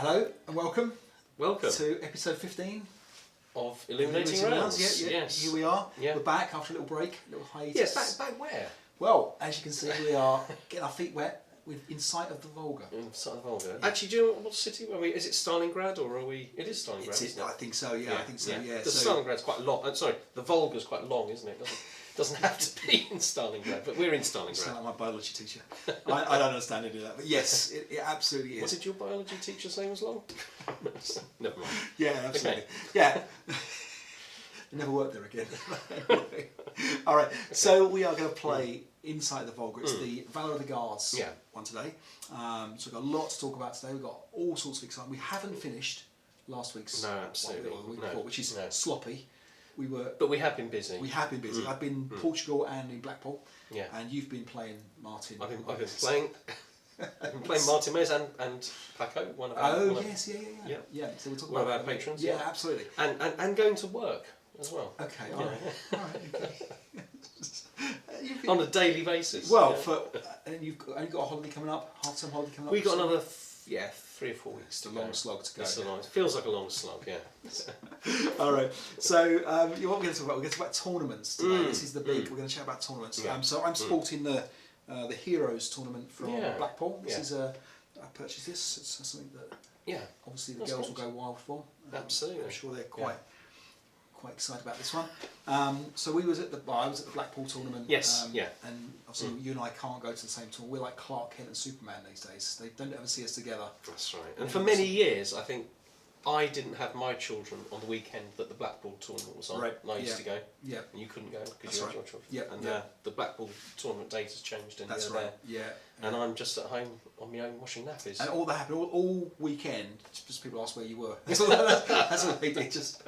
Hello and welcome. Welcome to episode 15 of Illuminating Rounds. Yeah, Yes. Here we are. Yeah. We're back after a little break, a little hiatus. Yes, back where? Well, as you can see, we are getting our feet wet in sight of the Volga. In sight of the Volga. Yeah. Actually, do you know what city? Is it Stalingrad or are we? It is Stalingrad, isn't it? I think so. Yeah, I think so. Yeah. The Stalingrad's quite long. Sorry, the Volga's quite long, isn't it? Doesn't have to be in Stalingrad, but we're in Stalingrad. You sound like my biology teacher. I don't understand any of that, but yes, it absolutely is. What did your biology teacher say was long? Never mind. Yeah, absolutely. Okay. Yeah. Never worked there again. Anyway. All right, so we are going to play Inside the Volga. It's the Valour of the Guards one today. So we've got a lot to talk about today. We've got all sorts of excitement. We haven't finished last week's week before, which is sloppy. But we have been busy. We have been busy. I've been in Portugal and in Blackpool. Yeah. And you've been playing Martin. I've been playing Martin Mays and Paco, one of our yeah. So we'll talk one about of our patrons. Yeah, absolutely. And going to work as well. Okay, all right. On a daily basis. Well, and you've only got a holiday coming up, half-term holiday coming up. We've got another 3 or 4 weeks to go. Long slog to go. It feels like a long slog, yeah. All right. So what we're going to talk about? We're going to talk about tournaments today. This is the big. We're going to chat about tournaments. Yeah. So I'm supporting the Heroes tournament from Blackpool. This is I purchased this. It's something that obviously the girls will go wild for. Absolutely. I'm sure they're quite excited about this one. So I was at the Blackpool tournament. Yes. And obviously you and I can't go to the same tournament. We're like Clark Kent and Superman these days. They don't ever see us together. That's right. And for many years, I think I didn't have my children on the weekend that the Blackpool tournament was on. Right. And I used to go. Yeah. And you couldn't go because you had your children. Yeah. And the Blackpool tournament date has changed. And you're there. Yeah. And I'm just at home on my own washing nappies. And all that happened all weekend. Just people asked where you were. That's all they did. They just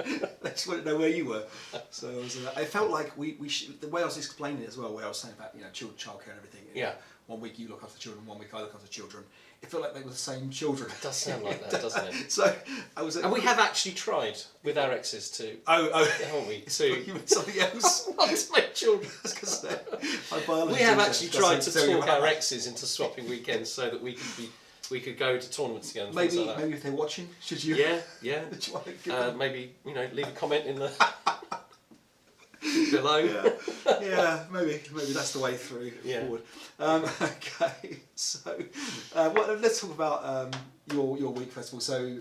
wanted to know where you were. So I felt like we the way I was explaining it as well, where I was saying about childcare and everything. Yeah. 1 week you look after children, 1 week I look after children. It felt like they were the same children. It does sound like that, doesn't it? So I was. And we have actually tried with our exes to. Haven't we? You meant something else. Not to make children. We have actually tried to talk our exes into swapping weekends so that we could go to tournaments together. Maybe if they're watching, should you? Yeah. Maybe leave a comment in the below. Yeah. Maybe that's the way forward. Okay, so let's talk about your week first of all. So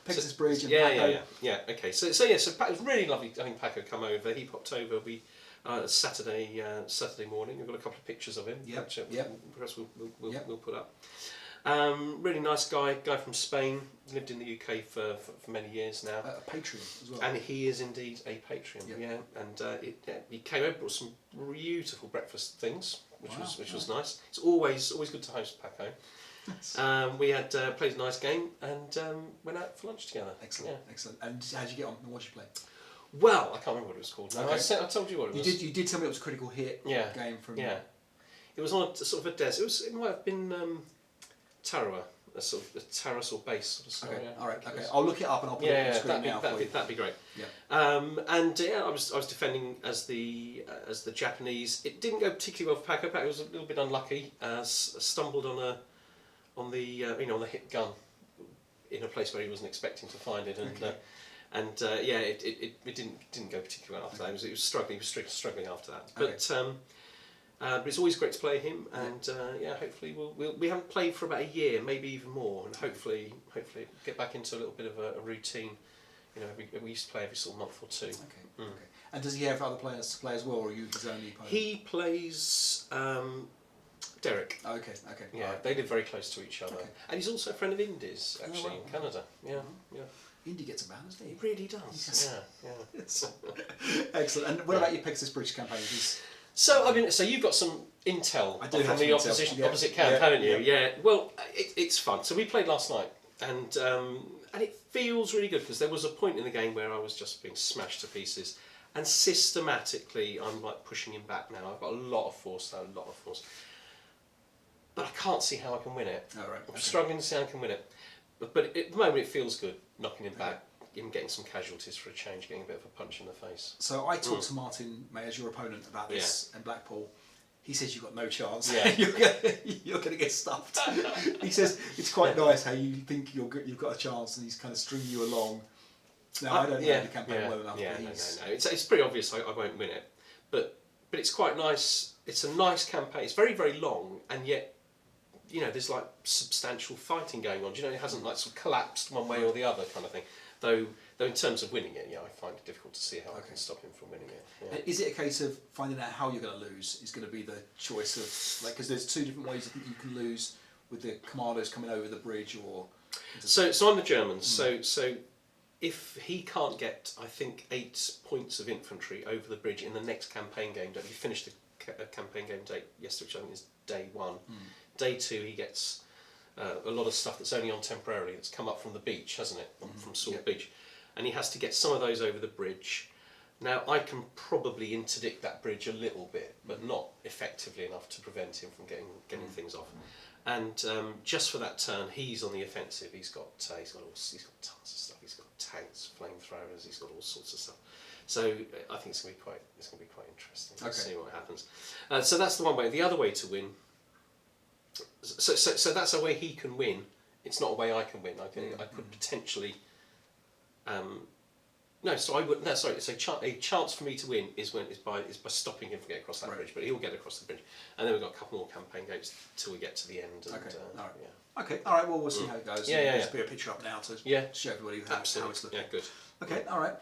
Pegasus Bridge and Paco. Okay, so it was really lovely. I think Paco come over. He popped over. We Saturday morning. We've got a couple of pictures of him. Perhaps we'll put up. Really nice guy from Spain. Lived in the UK for many years now. A Patreon as well. And he is indeed a Patreon. And he came over, brought some beautiful breakfast things, which was nice. It's always good to host Paco. We had played a nice game and went out for lunch together. Excellent. And how did you get on? What did you play? Well, I can't remember what it was called. No, I told you what it was. You did tell me it was a critical hit game from. Yeah. It was on a sort of a desert. It might have been Tarawa, a sort of a terrace or base sort of scenario. Okay. All right. Okay. I'll look it up and I'll put it on the screen now for you. That'd be great. Yeah. I was defending as the Japanese. It didn't go particularly well for Paco. Paco was a little bit unlucky. Stumbled on the hit gun in a place where he wasn't expecting to find it, it didn't go particularly well after that. He was struggling after that. But it's always great to play him, and hopefully we haven't played for about a year, maybe even more, and hopefully get back into a little bit of a routine. We used to play every sort of month or two. Okay. And does he have other players to play as well, or are you his only opponent? He plays Derek. Okay. Yeah, they live very close to each other, and he's also a friend of Indy's actually in Canada. Yeah. Indy gets about, doesn't he? He really does. Yeah. Excellent. And what about your Pegasus Bridge campaign? So you've got some intel from the opposite camp, haven't you? Yeah. Well, it's fun. So we played last night, and it feels really good because there was a point in the game where I was just being smashed to pieces, and systematically I'm like pushing him back now. I've got a lot of force, but I can't see how I can win it. I'm struggling to see how I can win it, but at the moment it feels good knocking him back. Him getting some casualties for a change, getting a bit of a punch in the face. So I talked to Martin May as your opponent about this in Blackpool. he says you've got no chance. Yeah. you're gonna get stuffed. He says it's quite nice how you think you've got a chance, and he's kind of stringing you along. Now I don't know the campaign well enough. Yeah, no. It's pretty obvious I won't win it, but it's quite nice. It's a nice campaign. It's very, very long, and yet, there's like substantial fighting going on. It hasn't like sort of collapsed one way or the other kind of thing. Though in terms of winning it, I find it difficult to see how I can stop him from winning it. Yeah. Is it a case of finding out how you're going to lose is going to be the choice of because there's two different ways I think you can lose with the commandos coming over the bridge or. So on the Germans, so if he can't get, I think, 8 points of infantry over the bridge in the next campaign game, he finished the campaign game date yesterday, which I think is day 1. Day 2, he gets a lot of stuff that's only on temporarily, that's come up from the beach, hasn't it? From Sword Beach. And he has to get some of those over the bridge. Now, I can probably interdict that bridge a little bit, but not effectively enough to prevent him from getting things off. And just for that turn, he's on the offensive. He's got tons of stuff. He's got tanks, flamethrowers. He's got all sorts of stuff. So I think it's going to be quite interesting to see what happens. So that's the one way. The other way to win. So that's a way he can win. It's not a way I can win. I could potentially. So a chance for me to win is by stopping him from getting across that bridge, but he'll get across the bridge, and then we've got a couple more campaign games till we get to the end. And, all right. Well, we'll see how it goes. Just put a picture up now to show everybody how it's looking. Yeah, good. Okay, all right.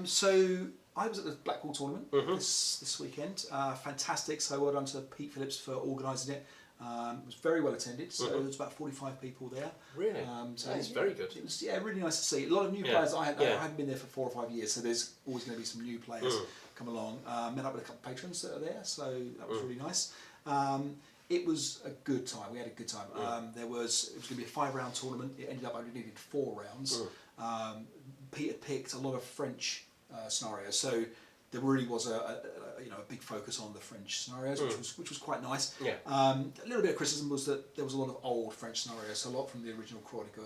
So I was at the Blackwall tournament this weekend. Fantastic. So well done to Pete Phillips for organising it. It was very well attended, so there was about 45 people there. Really? So it's very good. It was really nice to see. A lot of new players. I haven't been there for 4 or 5 years, so there's always going to be some new players come along. Met up with a couple of patrons that are there, so that was really nice. It was a good time. We had a good time. It was going to be a 5-round tournament. It ended up only needed 4 rounds. Pete had picked a lot of French scenarios, so there really was a big focus on the French scenarios, which was quite nice. Yeah. A little bit of criticism was that there was a lot of old French scenarios, so a lot from the original Chronicle,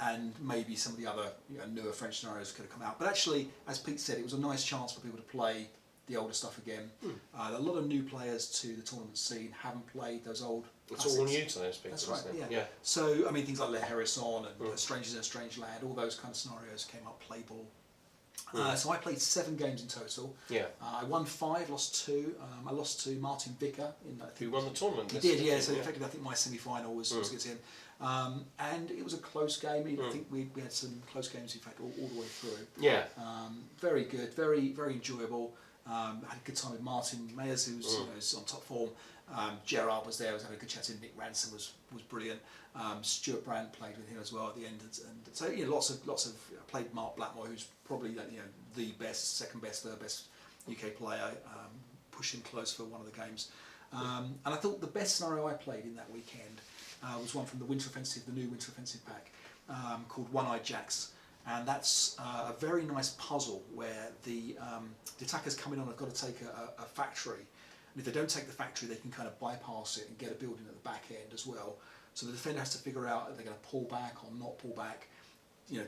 and maybe some of the other newer French scenarios could have come out. But actually, as Pete said, it was a nice chance for people to play the older stuff again. A lot of new players to the tournament scene haven't played those old classics. It's all new to those people. That's right. Isn't it? Yeah. So things like Le Hérisson and Strangers in a Strange Land, all those kind of scenarios came up playable. So I played 7 games in total. Yeah. I won 5, lost 2. I lost to Martin Vicker. Who won the tournament? He did, yeah. So effectively, I think my semi-final was against him. And it was a close game. I think we had some close games, in fact, all the way through. Yeah. Very good, very, very enjoyable. Had a good time with Martin Mayers, who's on top form. Gerard was there. I was having a good chat to him. Nick Ransom was brilliant. Stuart Brandt played with him as well at the end, and so lots of played Mark Blackmore, who's probably the best, second best, third best UK player, pushing close for one of the games. And I thought the best scenario I played in that weekend was one from the Winter Offensive, the new Winter Offensive pack, called One-Eyed Jacks. And that's a very nice puzzle where the attackers coming on have got to take a factory. And if they don't take the factory, they can kind of bypass it and get a building at the back end as well. So the defender has to figure out if they're going to pull back or not pull back,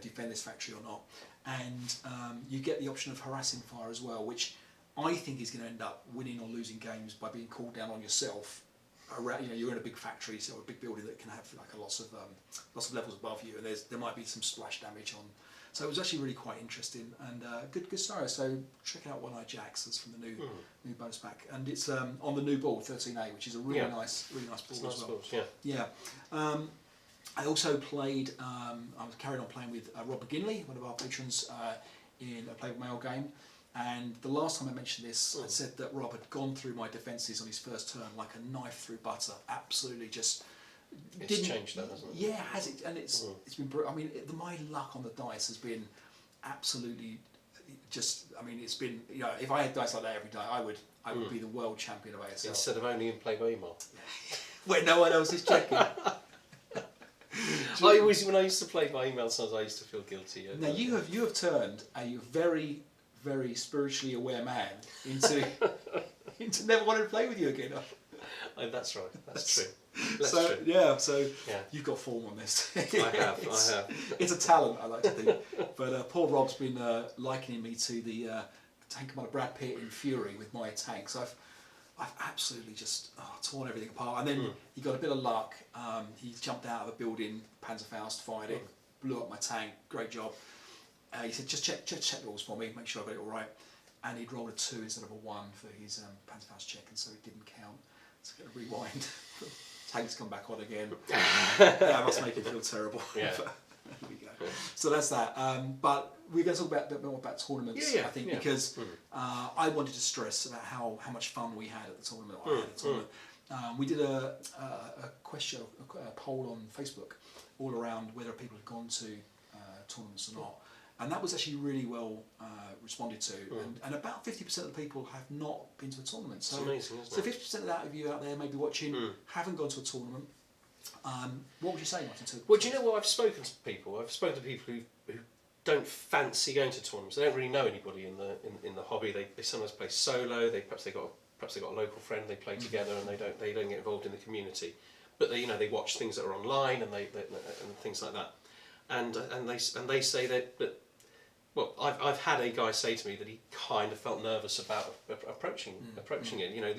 defend this factory or not. And you get the option of harassing fire as well, which I think is going to end up winning or losing games by being called down on yourself. You're in a big factory, so a big building that can have like lots of levels above you, and there might be some splash damage on. So it was actually really quite interesting and good scenario. So check out One-Eyed Jacks. That's from the new bonus pack, and it's on the new board 13A, which is a really nice board as well. Board, yeah. I also played. I was carried on playing with Rob McGinley, one of our patrons, in a Play with Mail game. And the last time I mentioned this, I said that Rob had gone through my defences on his first turn like a knife through butter. Absolutely, just. It's changed that, hasn't it? Yeah, has it? And it's been. I mean, my luck on the dice has been absolutely just. I mean, it's been. If I had dice like that every day, I would be the world champion of ASL. Instead of only in Play by Email. Where no one else is checking. When I used to play by email, sometimes I used to feel guilty. Now you have turned a very, very spiritually aware man into never wanting to play with you again. That's right. That's true. That's true. Yeah. You've got form on this. I have. It's a talent, I like to think. But poor Rob's been likening me to the tank commander Brad Pitt in Fury with my tanks. I've absolutely just torn everything apart. And then he got a bit of luck. He jumped out of a building, Panzerfaust, fired it, blew up my tank. Great job. He said, just check the rules for me, make sure I got it all right. And he'd rolled a 2 instead of a 1 for his Panzerfaust check, and so it didn't count. So I got to rewind. Tank's come back on again. That must make it feel terrible. Yeah. There we go. Yeah. So that's that. But we're going to talk a bit more about tournaments, I think, because I wanted to stress about how much fun we had at the tournament. I had at the tournament. We did a question, a poll on Facebook, all around whether people had gone to tournaments or not. And that was actually really well responded to. And about 50% of the people have not been to a tournament. So, it's amazing, isn't it? 50% of that of you out there maybe watching haven't gone to a tournament. What would you say, Martin? Well, do you know what? I've spoken to people. I've spoken to people who don't fancy going to tournaments. They don't really know anybody in the hobby. They sometimes play solo. Perhaps they got a local friend. They play together, and they don't get involved in the community. But they watch things that are online and they and things like that. And they say that. Well, I've had a guy say to me that he kind of felt nervous about approaching it. You know,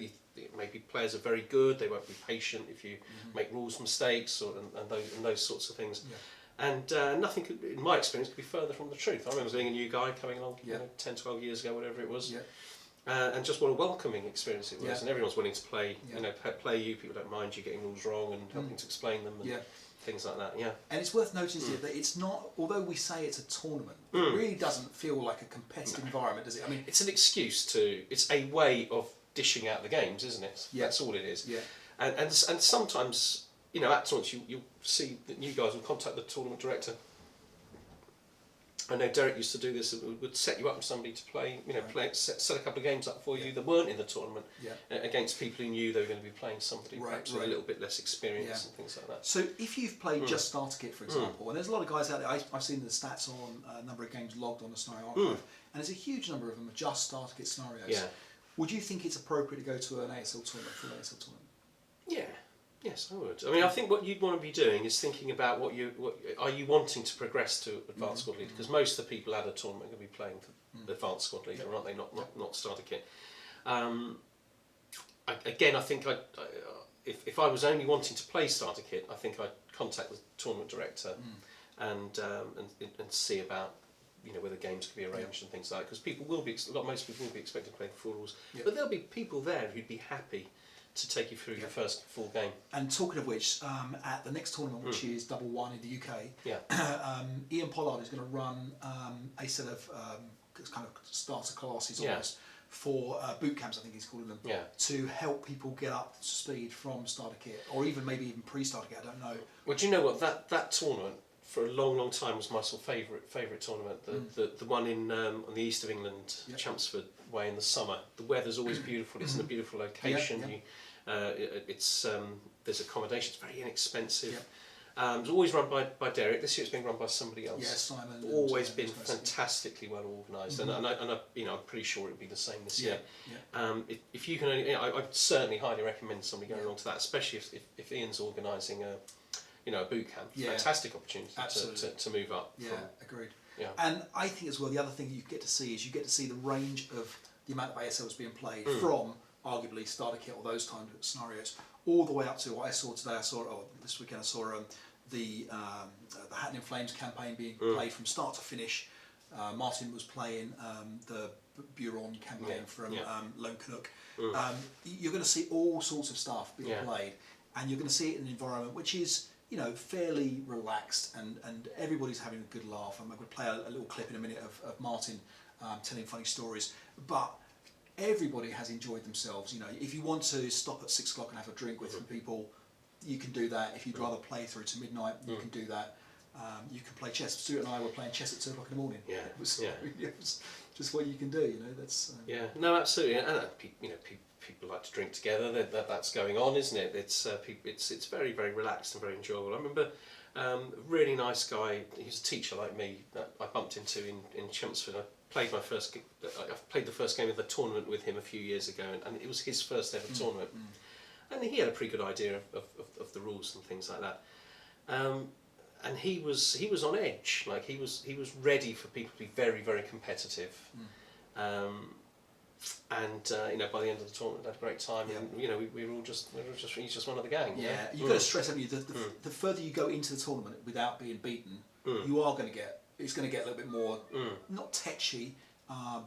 maybe players are very good. They won't be patient if you make rules mistakes and those sorts of things. Yeah. And nothing could, in my experience, could be further from the truth. I remember being a new guy coming along, 10, 12 years ago, whatever it was, and just what a welcoming experience it was. And everyone's willing to play. Play you. People don't mind you getting rules wrong and helping to explain them. And things like that, And it's worth noticing that it's not, although we say it's a tournament, it really doesn't feel like a competitive environment, does it? I mean, it's an excuse it's a way of dishing out the games, isn't it? Yeah. That's all it is. Yeah. And sometimes, at tournaments you'll see that you guys will contact the tournament director. I know Derek used to do this. Would set you up with somebody to play. Set a couple of games up for you that weren't in the tournament against people who knew they were going to be playing somebody perhaps with a little bit less experience and things like that. So if you've played just Starter Kit, for example, and there's a lot of guys out there. I've seen the stats on a number of games logged on the Scenario Archive, and there's a huge number of them are just Starter Kit scenarios. Yeah. Would you think it's appropriate to go to an ASL tournament, full ASL tournament? Yeah. Yes, I would. I mean, I think what you'd want to be doing is thinking about what are you wanting to progress to Advanced Squad Leader? Because most of the people at a tournament are going to be playing for Advanced Squad Leader, aren't they? Not Starter Kit. I think if I was only wanting to play Starter Kit, I think I'd contact the tournament director and see about whether games can be arranged and things like that. Because most people will be expected to play the full rules, but there'll be people there who'd be happy to take you through your first full game. And talking of which, at the next tournament, which is Double One in the UK, Ian Pollard is going to run a set of kind of starter classes almost for boot camps, I think he's calling them, to help people get up to speed from Starter Kit, or maybe even pre-Starter Kit, I don't know. Well, do you know what, that tournament for a long time was my sort of favourite tournament. The one in on the east of England, Chelmsford way in the summer. The weather's always beautiful. It's in a beautiful location. There's accommodation. It's very inexpensive. It's always run by Derek. This year it's being run by somebody else. Yeah, Simon. Always been fantastically well organised, and I'm pretty sure it'll be the same this year. If you can only, I'd certainly highly recommend somebody going along to that, especially if Ian's organising a boot camp. Fantastic opportunity to move up. Yeah, agreed. Yeah. And I think as well, the other thing you get to see is the range of the amount of ASLs being played from arguably Starter Kit or those kind of scenarios, all the way up to what I saw today. This weekend I saw the Hatton in Flames campaign being played from start to finish. Martin was playing the Buron campaign from Lone Canuck. You're going to see all sorts of stuff being played, and you're going to see it in an environment which is fairly relaxed, and everybody's having a good laugh. I'm going to play a little clip in a minute of Martin telling funny stories, but everybody has enjoyed themselves. If you want to stop at 6 o'clock and have a drink with some people, you can do that. If you'd rather play through to midnight, you can do that. You can play chess. Stuart and I were playing chess at 2 o'clock in the morning. Yeah, it was just what you can do. That's no, absolutely. And people like to drink together. That's going on, isn't it? It's very, very relaxed and very enjoyable. I remember a really nice guy. He was a teacher like me that I bumped into in Chelmsford. I played the first game of the tournament with him a few years ago, and it was his first ever tournament. And he had a pretty good idea of the rules and things like that. And he was on edge. Like he was ready for people to be very, very competitive. And by the end of the tournament, we had a great time, and we were all just he's just one of the gang. Yeah, you've got to stress, haven't you? The further you go into the tournament without being beaten, you are going to get. It's going to get a little bit more not tetchy,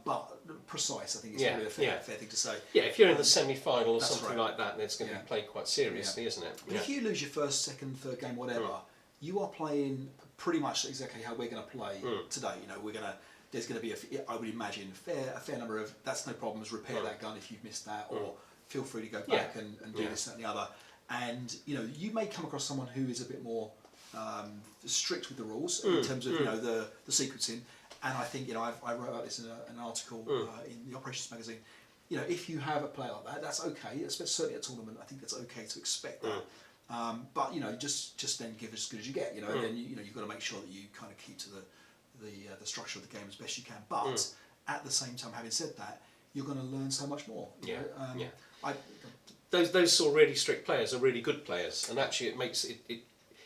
but precise. I think it's really a fair thing to say. Yeah, if you're in the semi-final or something like that, then it's going to be played quite seriously, isn't it? But if you lose your first, second, third game, whatever, you are playing pretty much exactly how we're going to play today. There's going to be I would imagine a fair number of that's no problems. Repair that gun if you've missed that, or feel free to go back and do this that, and the other. And you may come across someone who is a bit more strict with the rules in terms of the sequencing. And I think I wrote about this in an article in the Operations magazine. If you have a player like that, that's okay. Certainly at a tournament, I think that's okay to expect that. But just then give as good as you get. And then you've got to make sure that you kind of keep to the structure of the game as best you can, but at the same time, having said that, you're going to learn so much more. Those sort of really strict players are really good players, and actually it makes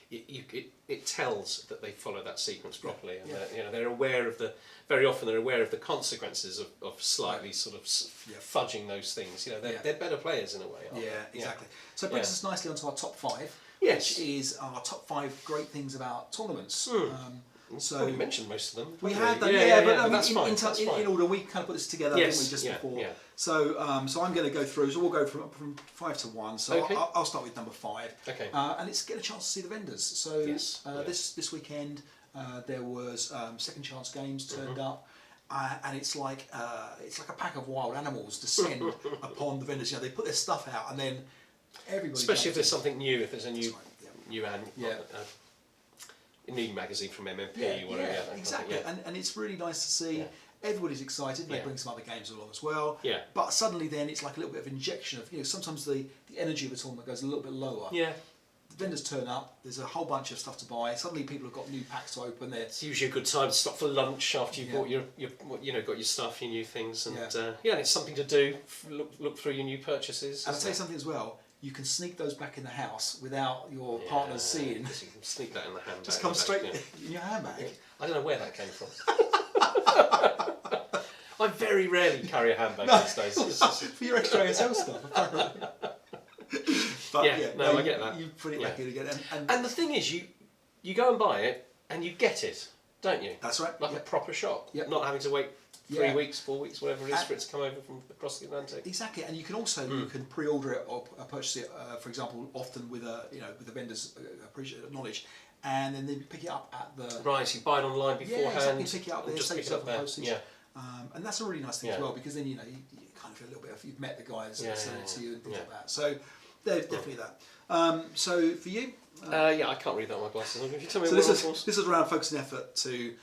it tells that they follow that sequence properly, and they're aware of very often they're aware of the consequences of slightly sort of fudging those things. They're better players in a way. Aren't they? Exactly. So it brings us nicely onto our top 5, which is our top 5 great things about tournaments. So we mentioned most of them. We had them, but that's fine. In order, we kind of put this together, didn't we, just before? Yeah. So I'm going to go through. So we'll go from 5 to 1. So I'll start with number 5. Okay. And it's get a chance to see the vendors. So this weekend there was second chance games turned up. And it's like a pack of wild animals descend upon the vendors. They put their stuff out, and then everybody. Especially if there's something new, if there's a new new magazine from MMP or whatever. Exactly. And it's really nice to see. Everybody's excited. They bring some other games along as well. Yeah. But suddenly, then it's like a little bit of injection of sometimes the energy of a tournament goes a little bit lower. Yeah. The vendors turn up. There's a whole bunch of stuff to buy. Suddenly, people have got new packs to open. It's usually a good time to stop for lunch after you've bought your got your stuff, your new things, and and it's something to do. Look through your new purchases. And I'll tell you something as well. You can sneak those back in the house without your partners seeing. You can sneak that in the handbag. Just come straight in your handbag. I don't know where that came from. I very rarely carry a handbag these days. For your extra ASL stuff, apparently. But I get that. You put it back in again. And the thing is, you go and buy it, and you get it, don't you? That's right. Like a proper shop. Yep. Not having to wait 3 weeks, 4 weeks, whatever it is, for it to come over from across the Atlantic. Exactly, and you can also you can pre-order it or purchase it, for example, often with with the vendors' knowledge, and then they pick it up at the. Right, so you buy it online beforehand. Yeah, exactly. Pick it up there, just save pick it up there. Postage. Yeah. And that's a really nice thing as well, because then you kind of feel a little bit of you've met the guys that sell it to you and things like that. So there's definitely that. So for you. I can't read that with my glasses on. If you tell me so this is around focus and effort to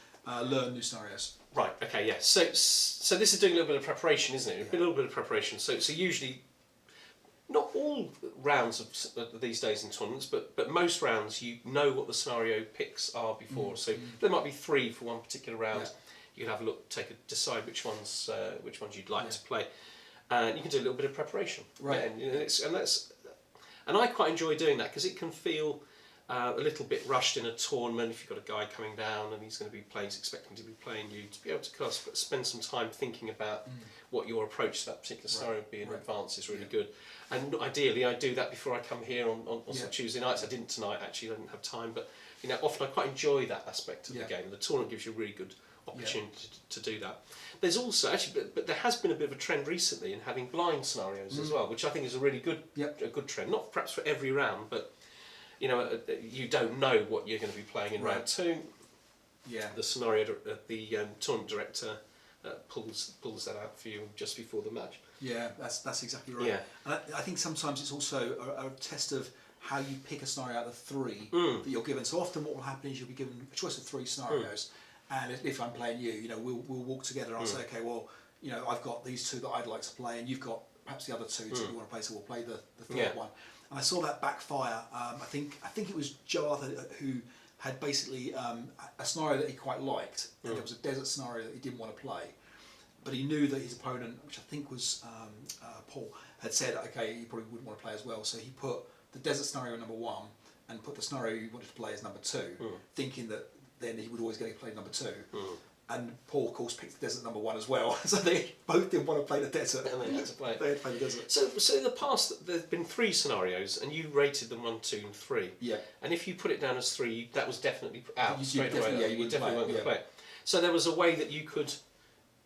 learn new scenarios. Right. Okay. Yeah. So this is doing a little bit of preparation, isn't it? A little bit of preparation. So usually, not all rounds of these days in tournaments, but most rounds you know what the scenario picks are before. So there might be 3 for one particular round. Yeah. You can have a look, decide which ones you'd like to play, and you can do a little bit of preparation. Right. And I quite enjoy doing that because it can feel a little bit rushed in a tournament. If you've got a guy coming down and he's expecting to be playing you, to be able to spend some time thinking about what your approach to that particular scenario would be in advance is really good. And ideally, I do that before I come here on some Tuesday nights. I didn't tonight, actually. I didn't have time, but often I quite enjoy that aspect of the game. The tournament gives you a really good opportunity to do that. There's also but there has been a bit of a trend recently in having blind scenarios as well, which I think is a really good a good trend. Not perhaps for every round, but you don't know what you're going to be playing in round 2. Yeah. The scenario, the tournament director pulls that out for you just before the match. Yeah, that's exactly right. Yeah. And I think sometimes it's also a test of how you pick a scenario out of 3 that you're given. So often what will happen is you'll be given a choice of 3 scenarios. And if I'm playing you, we'll walk together and I'll say, okay, well, I've got these 2 that I'd like to play, and you've got perhaps the other 2 that you want to play, so we'll play the third one. And I saw that backfire. I think it was Joe Arthur who had basically a scenario that he quite liked, and there was a desert scenario that he didn't want to play, but he knew that his opponent, which I think was Paul, had said, okay, he probably wouldn't want to play as well, so he put the desert scenario number 1 and put the scenario he wanted to play as number 2, thinking that then he would always get to play number 2. And Paul, of course, picked desert number 1 as well. So they both didn't want to play the desert. And they had to play it. They had to play the desert. So in the past, there's been 3 scenarios, and you rated them 1, 2, and 3. Yeah. And if you put it down as 3, that was definitely out straight away. Yeah, you definitely weren't going to play it. So there was a way that you could,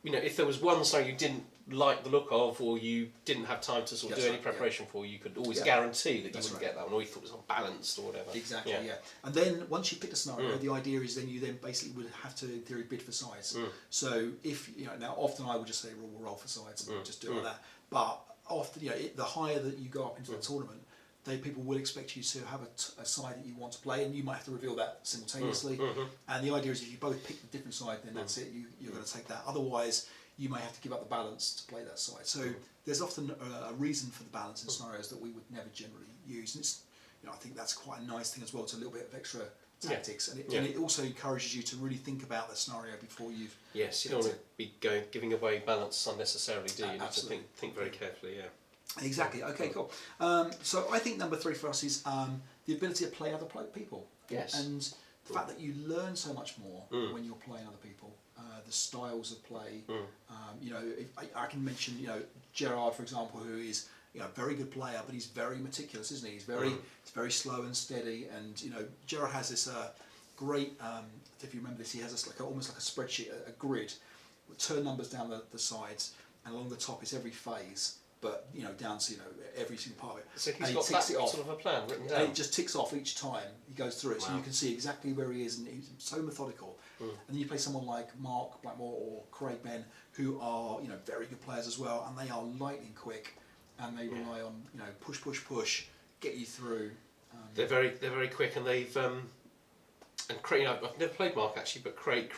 if there was one scenario you didn't like the look of, or you didn't have time to sort of do any preparation for, you could always guarantee that you wouldn't get that one, or you thought it was unbalanced or whatever. Exactly, yeah. And then once you pick a scenario, the idea is then you then basically would have to, in theory, bid for sides. So if, now often I would just say we'll roll for sides and just do it like that. But often, the higher that you go up into the tournament, people will expect you to have a side that you want to play, and you might have to reveal that simultaneously. And the idea is if you both pick the different side, then that's it, you're going to take that. Otherwise, you may have to give up the balance to play that side. So there's often a reason for the balance in scenarios that we would never generally use. And it's, I think that's quite a nice thing as well, to a little bit of extra tactics. And it also encourages you to really think about the scenario before you've... Yes, you don't want to be giving away balance unnecessarily, do you? You need to think very carefully, Exactly. Okay, cool. So I think number 3 for us is the ability to play other people. Yes. And the fact that you learn so much more when you're playing other people. The styles of play. I can mention, Gerard, for example, who is a very good player, but he's very meticulous, isn't he? He's very slow and steady. And Gerard has this great. If you remember this, he has this almost like a spreadsheet, a grid, with turn numbers down the sides, and along the top is every phase. But down to every single part of it. So he's got that sort of a plan written down. And it just ticks off each time he goes through it, so you can see exactly where he is, and he's so methodical. And then you play someone like Mark Blackmore or Craig Ben, who are very good players as well, and they are lightning quick, and they rely on push, get you through. They're very quick, and they've and Craig. I've never played Mark actually, but Craig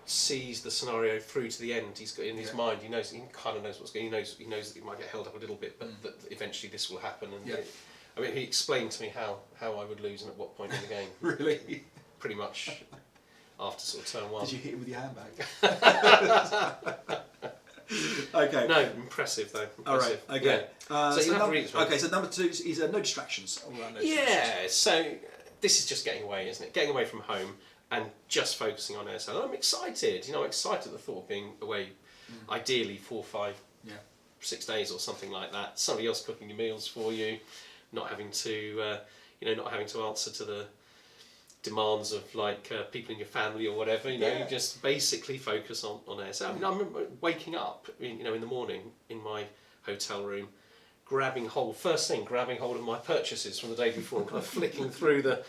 sees the scenario through to the end. He's got in his mind. He kind of knows what's going. He knows that he might get held up a little bit, but that eventually this will happen. And he explained to me how I would lose and at what point in the game. Really? Pretty much after sort of turn 1. Did you hit him with your handbag? Okay. No, impressive though. All right. Okay. So you have to read this one. Okay. So number 2 is no distractions. So this is just getting away, isn't it? Getting away from home and just focusing on ASL. I'm excited. I'm excited at the thought of being away, ideally 4, 5, 6 days or something like that. Somebody else cooking your meals for you, not having to, not having to answer to the demands of people in your family or whatever. You just basically focus on ASL. I remember waking up, in the morning in my hotel room, grabbing hold of my purchases from the day before, and kind of flicking through the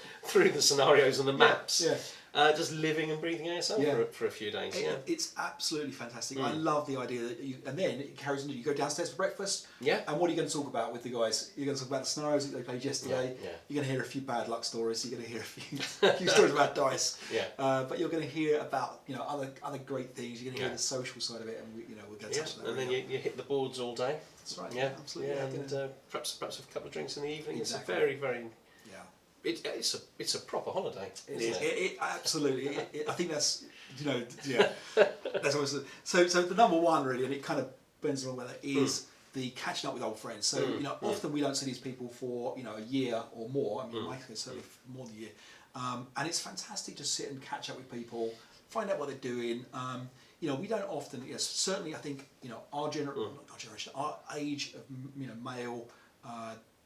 scenarios and the maps. Just living and breathing ASL for a few days. It's absolutely fantastic. I love the idea that and then it carries on. You go downstairs for breakfast. And what are you going to talk about with the guys? You're going to talk about the scenarios that they played yesterday. You're going to hear a few bad luck stories. You're going to hear a few stories about dice. But you're going to hear about other great things. You're going to hear the social side of it, and we'll get to that. And then you hit the boards all day. That's right. Absolutely. And perhaps have a couple of drinks in the evening. Exactly. It's a very, very. It's a proper holiday. Isn't it? It absolutely. I think that's that's always so the number 1 really, and it kind of bends along with that, is the catching up with old friends. So often we don't see these people for a year or more. I mean, my case certainly more than a year, and it's fantastic to sit and catch up with people, find out what they're doing. We don't often. Certainly I think our generation, our age of male.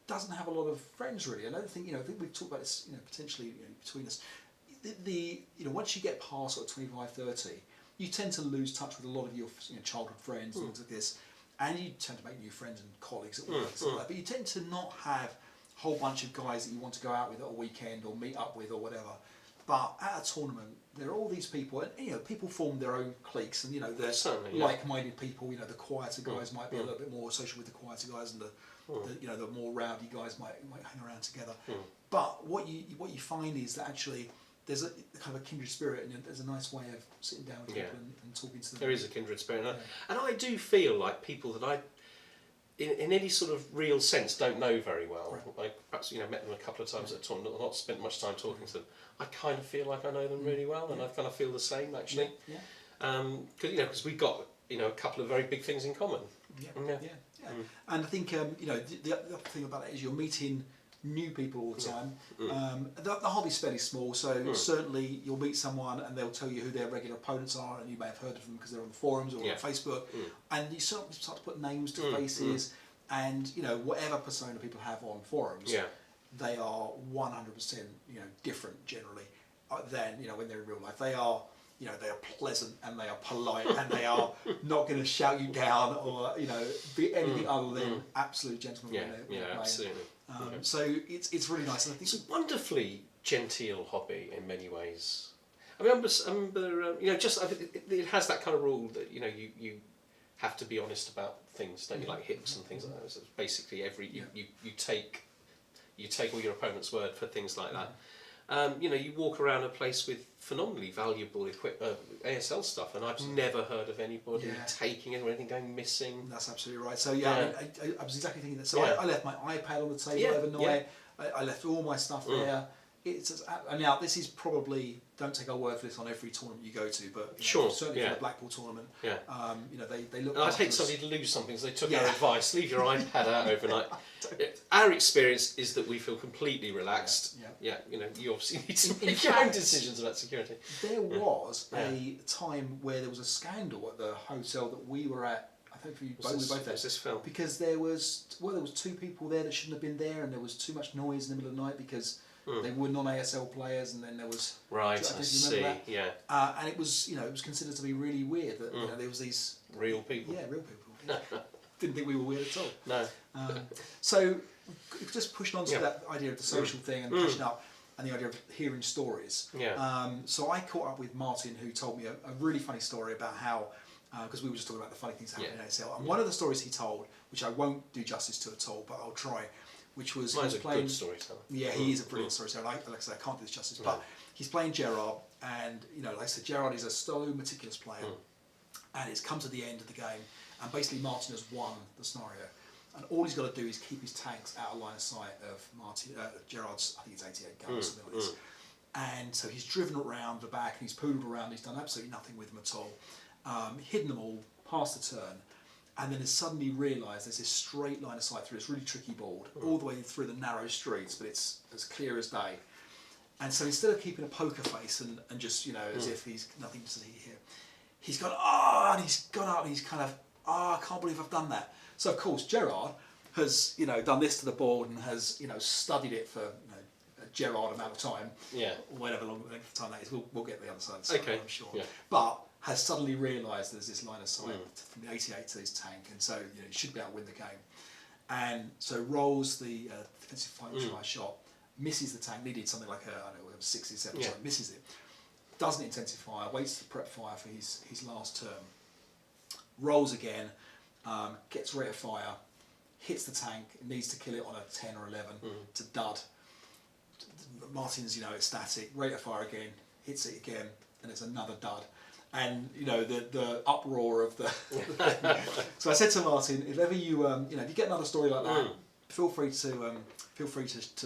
Doesn't have a lot of friends really. Another thing, I think we've talked about this, potentially between us. Once you get past sort of 25, 30, you tend to lose touch with a lot of your childhood friends and things like this, and you tend to make new friends and colleagues at work and stuff like that. But you tend to not have a whole bunch of guys that you want to go out with at a weekend or meet up with or whatever. But at a tournament, there are all these people, and people form their own cliques, and they're like-minded people. The quieter guys might be a little bit more social with the quieter guys, and the more rowdy guys might hang around together. But what you find is that actually there's a kind of a kindred spirit, and there's a nice way of sitting down with people and talking to them. There is a kindred spirit, and I do feel like people that I, in any sort of real sense, don't know very well. I perhaps met them a couple of times at a tournament, not spent much time talking to them. I kind of feel like I know them really well, and I kind of feel the same actually. Because we've got a couple of very big things in common. And I think the other thing about it is you're meeting new people all the time. The hobby's fairly small, so certainly you'll meet someone and they'll tell you who their regular opponents are, and you may have heard of them because they're on the forums or on Facebook, and you start to put names to faces, and whatever persona people have on forums, they are 100% different generally than when they're in real life. They are they are pleasant and they are polite and they are not going to shout you down or be anything other than absolute gentlemen. Absolutely. So it's really nice, and I think it's a wonderfully genteel hobby in many ways. I remember it has that kind of rule that you have to be honest about things, don't you? Like hips and things like that. So basically, you take all your opponent's word for things like that. You walk around a place with phenomenally valuable ASL stuff, and I've never heard of anybody taking it or anything going missing. That's absolutely right. So I was exactly thinking that. So I left my iPad on the table overnight. I left all my stuff there. Now this is probably, don't take our word for this on every tournament you go to, but certainly for the Blackpool tournament, they look. And I'd hate somebody to lose something, so they took our advice: leave your iPad out overnight. Our experience is that we feel completely relaxed. You obviously need to make your own decisions about security. There was a time where there was a scandal at the hotel that we were at. I think we both there. Was this film? Because there was two people there that shouldn't have been there, and there was too much noise in the middle of the night because they were non-ASL players, and then there was I see. And it was it was considered to be really weird that there was these real people. Yeah, real people. Didn't think we were weird at all. No. So just pushing on to that idea of the social thing and catching up, and the idea of hearing stories. So I caught up with Martin, who told me a really funny story about how, because we were just talking about the funny things happening in ASL, and one of the stories he told, which I won't do justice to at all, but I'll try, which was Mine's he was playing. Good storyteller. Yeah, he is a brilliant storyteller. Like I said, I can't do this justice, but he's playing Gerard, and like I said, Gerard is a slow, meticulous player, and it's come to the end of the game, and basically Martin has won the scenario, and all he's got to do is keep his tanks out of line of sight of Gerard's, I think it's 88 guns, something like this. And so he's driven around the back, and he's poodled around, he's done absolutely nothing with them at all, hidden them all, past the turn, and then has suddenly realised there's this straight line of sight through this really tricky board, all the way through the narrow streets, but it's as clear as day. And so instead of keeping a poker face and just, as if he's nothing to see here, he's gone, and he's gone up and he's kind of, I can't believe I've done that. So of course Gerard has, done this to the board and has, studied it for, a Gerard amount of time, or whatever long length of time that is. We'll get the other side, so I'm sure. But has suddenly realised there's this line of sight from the 88 to his tank, and so he should be able to win the game. And so rolls the defensive final try shot, misses the tank, needed something like a 67 shot, misses it, doesn't intensify, waits to prep fire for his last turn, rolls again, gets rate of fire, hits the tank, needs to kill it on a 10 or 11 to dud. Martin's ecstatic, rate of fire again, hits it again, and it's another dud. And the uproar of the so I said to Martin, if ever you if you get another story like that, feel free to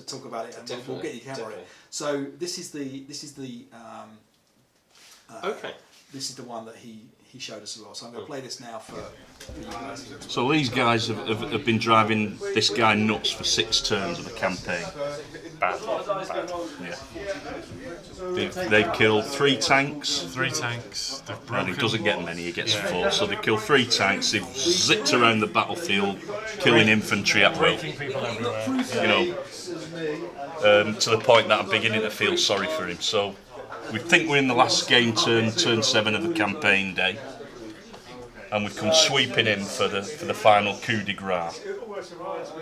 talk about it, and we'll get your camera in. So this is the one that he showed us as well. So I'm going to play this now for you guys. So these guys have been driving this guy nuts for 6 turns of the campaign. Bad. Yeah. They've killed 3 tanks. 3 tanks. And he doesn't get many, he gets 4. So they kill 3 tanks, they've zipped around the battlefield, killing infantry at will. People everywhere. To the point that I'm beginning to feel sorry for him. So we think we're in the last game turn 7 of the campaign day, and we've come sweeping in for the final coup de grace.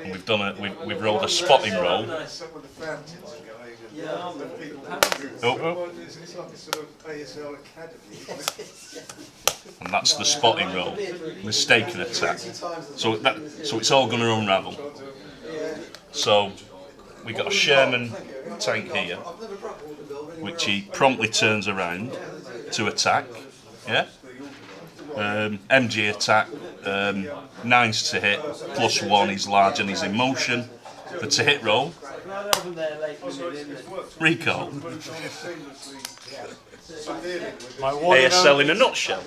And we've rolled a spotting roll. And that's the spotting roll. Mistaken attack. So it's all going to unravel. So we got a Sherman tank here, which he promptly turns around to attack. Yeah. MG attack, 9's to hit, +1, he's large and he's in motion. The to hit roll, recall. ASL in a nutshell.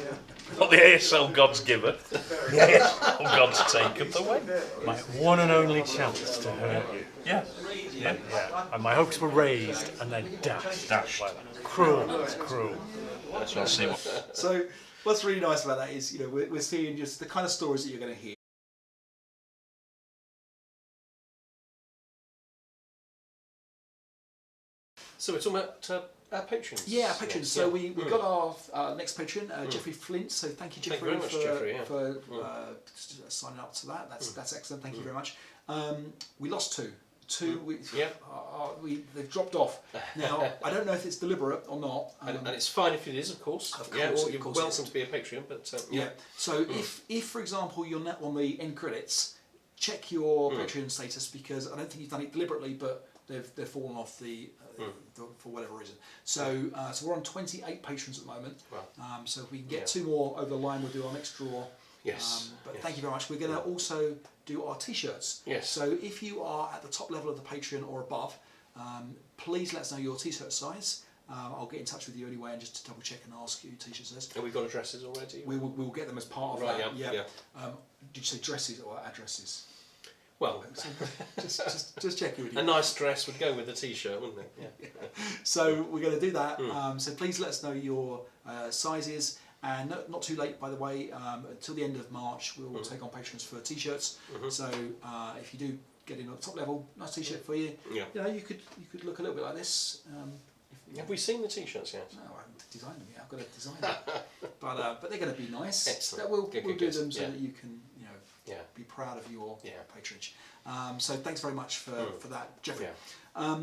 What the ASL gods give it, the ASL gods take it away. My one and only chance to hurt you. Yeah. Yeah. And my hopes were raised and then dashed. Like that. Cruel. It's cruel. Let's see what. So what's really nice about that is, we're seeing just the kind of stories that you're going to hear. So we're talking about our patrons. Yeah, our patrons. So we've got our next patron, Jeffrey Flint. So thank you, Jeffrey, for signing up to that. That's excellent. Thank you very much. We lost two. They've dropped off. Now, I don't know if it's deliberate or not. And it's fine if it is, of course. You're welcome to be a Patreon, but So if, for example, you're not on the end credits, check your Patreon status, because I don't think you've done it deliberately, but they've fallen off for whatever reason. So we're on 28 patrons at the moment. Wow. So if we can get two more over the line, we'll do our next draw. Yes. But thank you very much. We're going to also do our t-shirts. Yes. So if you are at the top level of the Patreon or above, please let us know your t-shirt size. I'll get in touch with you anyway and just to double check and ask you t-shirt size. Have we got addresses already? We'll get them as part of that. Yeah. Did you say dresses or addresses? Well, just checking with you. A nice dress would go with a t-shirt, wouldn't it? Yeah. So we're going to do that. So please let us know your sizes. And not too late, by the way. Until the end of March, we'll take on patrons for t-shirts. So if you do get in at the top level, nice t-shirt for you. Yeah. You could look a little bit like this. Have we seen the t-shirts yet? No, I haven't designed them yet. I've got to design them. but they're going to be nice. Excellent. We'll do them so that you can be proud of your patronage. So thanks very much for that, Jeffrey. Yeah.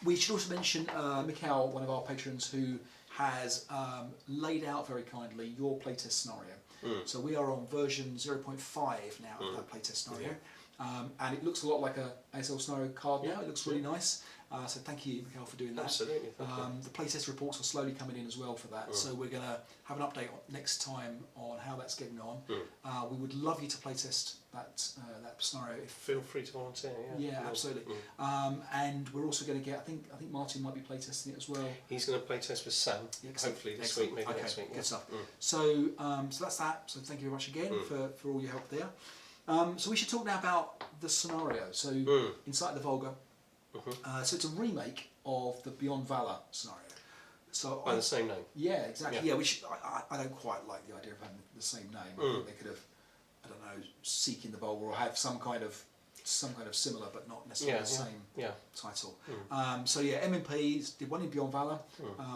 We should also mention Mikhail, one of our patrons, who has laid out very kindly your playtest scenario. So we are on version 0.5 now of that playtest scenario. And it looks a lot like a ASL scenario card now. It looks really nice. So thank you, Mikhail, for doing that. Absolutely. The playtest reports are slowly coming in as well for that. So we're going to have an update next time on how that's getting on. We would love you to playtest that scenario. Feel free to volunteer. Yeah, absolutely. And we're also going to get. I think Martin might be playtesting it as well. He's going to playtest with Sam. Hopefully this week, maybe next week. Good stuff. So that's that. So thank you very much again for all your help there. So we should talk now about the scenario. So Inside the Volga. So it's a remake of the Beyond Valor scenario. So by the same name. Yeah, exactly. Yeah, which I don't quite like the idea of having the same name. I think they could have, I don't know, Seek in the Volga or have some kind of similar but not necessarily the same title. So MMP did one in Beyond Valor,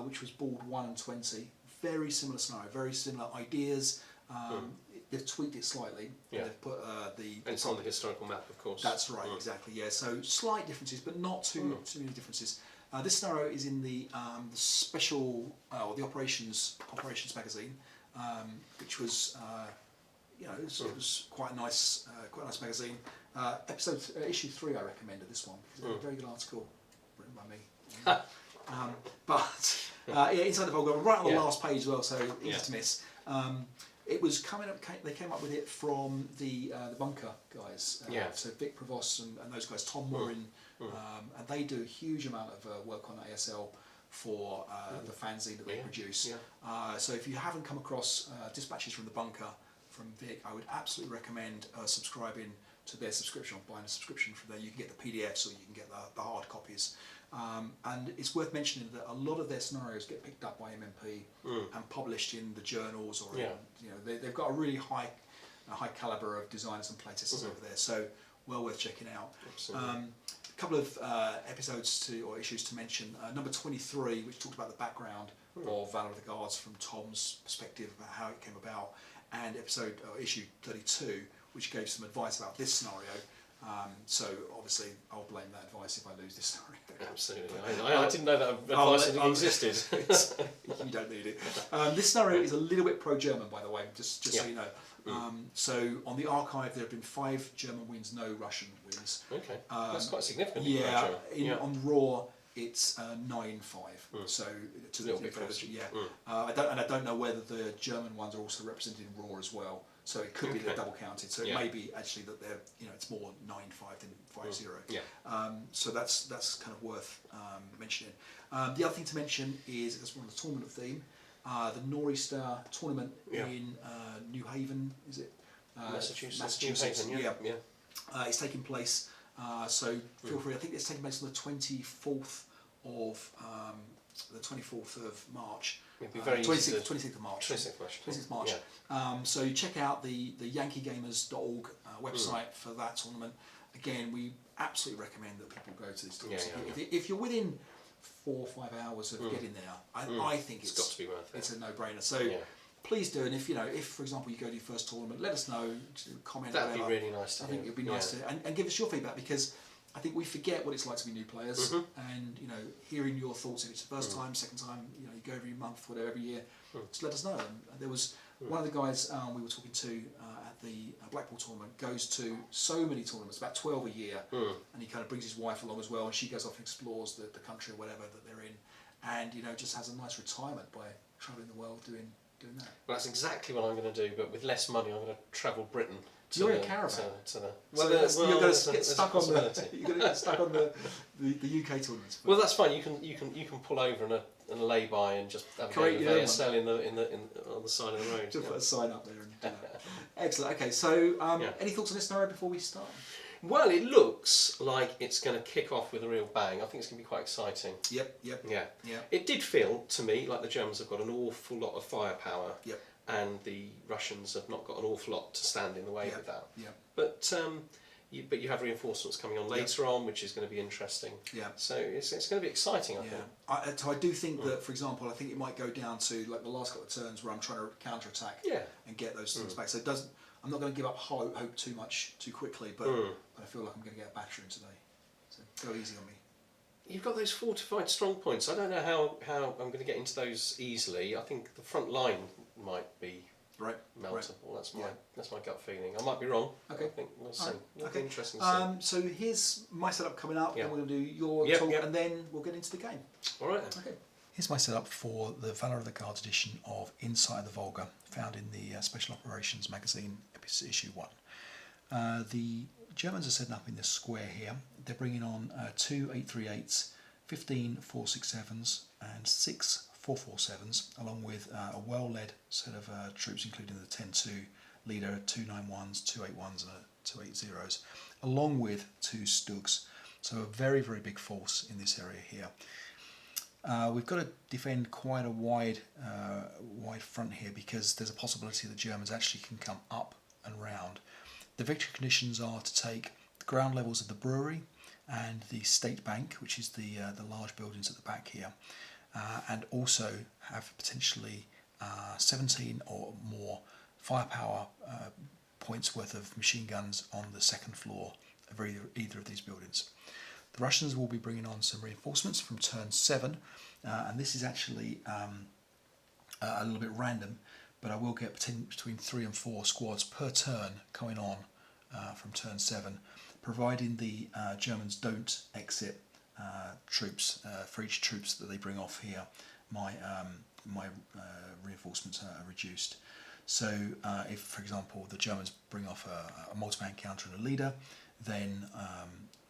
which was Board 1 and 20. Very similar scenario, very similar ideas. They've tweaked it slightly. Yeah. They've put and it's on the historical map, of course. That's right, exactly. Yeah. So slight differences, but not too many differences. This scenario is in the special or the operations magazine, which was it was quite a nice magazine. Issue 3, I recommended this one because it's a very good article written by me. But Inside the Volga, right on the last page as well, so easy to miss. It was coming up. They came up with it from the Bunker guys. So Vic Provost and those guys, Tom Morin, and they do a huge amount of work on ASL for the fanzine that they produce. So if you haven't come across Dispatches from the Bunker from Vic, I would absolutely recommend subscribing to their subscription, or buying a subscription from there. You can get the PDFs or you can get the hard copies. And it's worth mentioning that a lot of their scenarios get picked up by MMP and published in the journals, or they've got a really high caliber of designers and playtesters over there. So well worth checking out. A couple of episodes or issues to mention. Number 23, which talked about the background of Valor of the Guards from Tom's perspective about how it came about, and issue 32, which gave some advice about this scenario. So obviously I'll blame that advice if I lose this scenario. Absolutely. I didn't know that advice existed. You don't need it. This scenario is a little bit pro-German, by the way, just so you know. So on the archive there have been 5 German wins, no Russian wins. Okay, that's quite significant. On Raw it's 9-5. So to the I don't know whether the German ones are also represented in Raw as well. So it could be they're double counted. So it may be actually that they're it's more 9-5 than 5-0. So that's kind of worth mentioning. The other thing to mention is, as we're on the tournament theme, the Nor'easter tournament in New Haven, is it? Massachusetts. New Haven, It's taking place So feel free. I think it's taking place on the 24th of March. It'd be very 26th of March. 26th of March. Yeah. So check out the yankeegamers.org website for that tournament. Again, we absolutely recommend that people go to this tournament. If you're within 4 or 5 hours of getting there, I think it's got to be worth it. It's a no-brainer. So please do, and if for example you go to your first tournament, let us know, comment. That'd be really nice. I think it'd be nice to and give us your feedback, because I think we forget what it's like to be new players, and hearing your thoughts if it's the first time, second time, you go every month, whatever, every year, just let us know. And there was one of the guys we were talking to at the Blackpool tournament goes to so many tournaments, about 12 a year, and he kind of brings his wife along as well, and she goes off and explores the country or whatever that they're in, and just has a nice retirement by travelling the world doing that. Well, that's exactly what I'm going to do, but with less money, I'm going to travel Britain. You're in a caravan. You're going to get stuck on the UK tournaments. Well, that's fine. You can pull over and a lay-by and just have a VSL on the side of the road. Just put a sign up there. And excellent. Okay, so any thoughts on this scenario before we start? Well, it looks like it's going to kick off with a real bang. I think it's going to be quite exciting. Yep. Yeah. It did feel to me like the Germans have got an awful lot of firepower. Yep. And the Russians have not got an awful lot to stand in the way with that. Yeah. But you have reinforcements coming on later on, which is going to be interesting. Yeah. So it's going to be exciting, I think. I do think that, for example, I think it might go down to like the last couple of turns where I'm trying to counter attack and get those things back. So I'm not going to give up hope too much too quickly, but I feel like I'm going to get a battering today. So go easy on me. You've got those fortified strong points. I don't know how I'm going to get into those easily. I think the front line might be melted. Well, that's my gut feeling. I might be wrong. Okay. I think we'll see. Okay. Interesting to see. So here's my setup coming up. Then we're going to do your talk, and then we'll get into the game. All right. Then. Okay. Here's my setup for the Valor of the Guards edition of Inside the Volga, found in the Special Operations magazine, issue 1. The Germans are setting up in this square here. They're bringing on 2 838s, 15 467s, and 6 447s, along with a well-led set of troops, including the 10-2 leader, 2 91s, 2 81s, and 2 80s, along with 2 Stugs. So a very, very big force in this area here. We've got to defend quite a wide front here, because there's a possibility the Germans actually can come up and round. The victory conditions are to take the ground levels of the brewery and the State Bank, which is the large buildings at the back here, and also have potentially 17 or more firepower points worth of machine guns on the second floor of either of these buildings. The Russians will be bringing on some reinforcements from turn 7, and this is actually a little bit random, but I will get between 3 and 4 squads per turn coming on from turn 7, providing the Germans don't exit troops. For each troops that they bring off here, my reinforcements are reduced. So if, for example, the Germans bring off a multi-man counter and a leader, then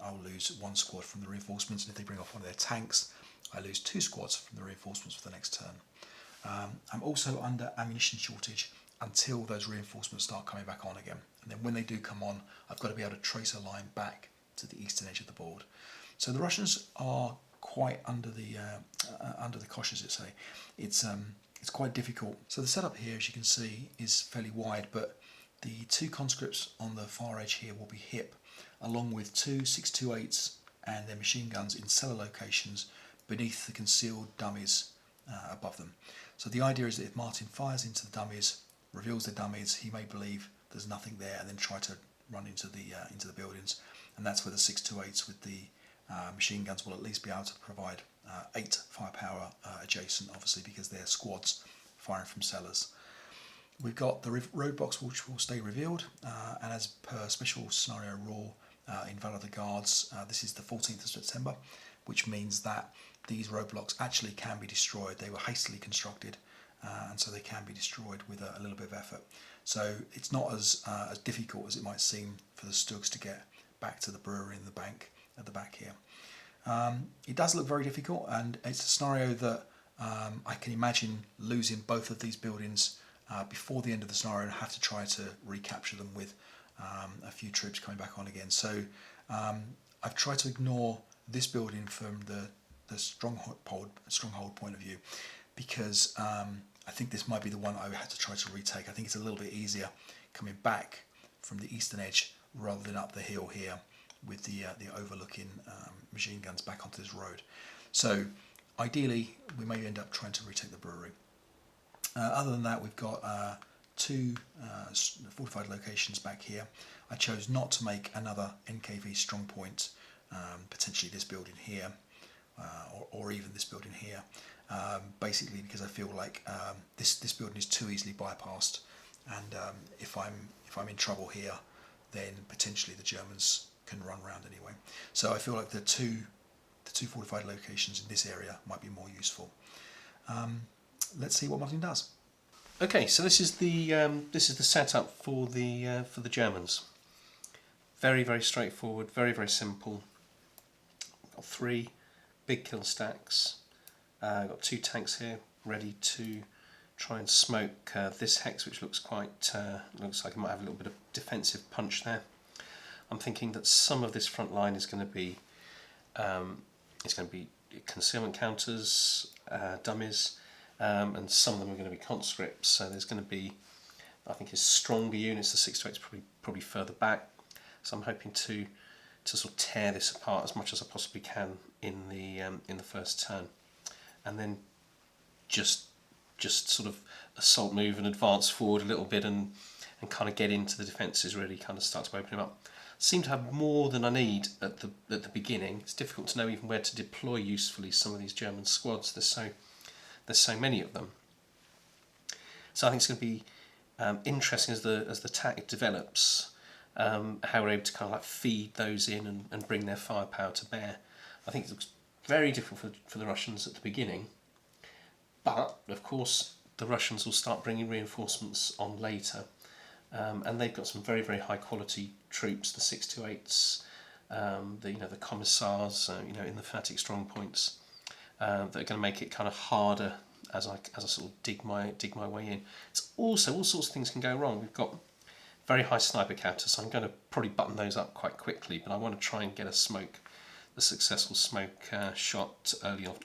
I'll lose 1 squad from the reinforcements, and if they bring off one of their tanks, I lose 2 squads from the reinforcements for the next turn. I'm also under ammunition shortage until those reinforcements start coming back on again, and then when they do come on, I've got to be able to trace a line back to the eastern edge of the board. So the Russians are quite under the cosh, as it say. It's quite difficult. So the setup here, as you can see, is fairly wide, but the 2 conscripts on the far edge here will be hip, along with 2 628s and their machine guns in cellar locations beneath the concealed dummies above them. So the idea is that if Martin fires into the dummies, reveals the dummies, he may believe there's nothing there, and then try to run into the buildings, and that's where the 628s with the machine guns will at least be able to provide 8 firepower adjacent, obviously, because they're squads firing from cellars. We've got the roadblocks which will stay revealed, and as per special scenario rule in Valor of the Guards, this is the 14th of September, which means that these roadblocks actually can be destroyed. They were hastily constructed, and so they can be destroyed with a little bit of effort. So it's not as difficult as it might seem for the Stugs to get back to the brewery and the bank at the back here. It does look very difficult, and it's a scenario that I can imagine losing both of these buildings before the end of the scenario, and have to try to recapture them with a few troops coming back on again. So I've tried to ignore this building from the stronghold point of view, because I think this might be the one I had to try to retake. I think it's a little bit easier coming back from the eastern edge rather than up the hill here with the overlooking machine guns back onto this road. So ideally we may end up trying to retake the brewery. Other than that, we've got two fortified locations back here. I chose not to make another NKV strong point, potentially this building here, or even this building here, basically because I feel like this building is too easily bypassed, and if I'm in trouble here, then potentially the Germans can run around anyway. So I feel like the two fortified locations in this area might be more useful. Let's see what Martin does. Okay, so this is the setup for the Germans. Very, very straightforward, very, very simple. Got 3 big kill stacks. Got 2 tanks here ready to try and smoke this hex, which looks looks like it might have a little bit of defensive punch there. I'm thinking that some of this front line is going to be concealment counters, dummies, and some of them are going to be conscripts. So there's going to be, I think, his stronger units. The 6 to 8 is probably further back. So I'm hoping to sort of tear this apart as much as I possibly can in the first turn, and then just sort of assault move and advance forward a little bit and kind of get into the defences, really kind of start to open them up. Seem to have more than I need at the beginning. It's difficult to know even where to deploy usefully some of these German squads. There's so many of them. So I think it's going to be interesting as the tactic develops, how we're able to kind of like feed those in and bring their firepower to bear. I think it looks very difficult for the Russians at the beginning, but of course the Russians will start bringing reinforcements on later. And they've got some very, very high quality troops, the 628s, the commissars, in the fanatic strong points, that are going to make it kind of harder as I sort of dig my way in. It's also all sorts of things can go wrong. We've got very high sniper counters, so I'm going to probably button those up quite quickly, but I want to try and get a successful smoke shot early on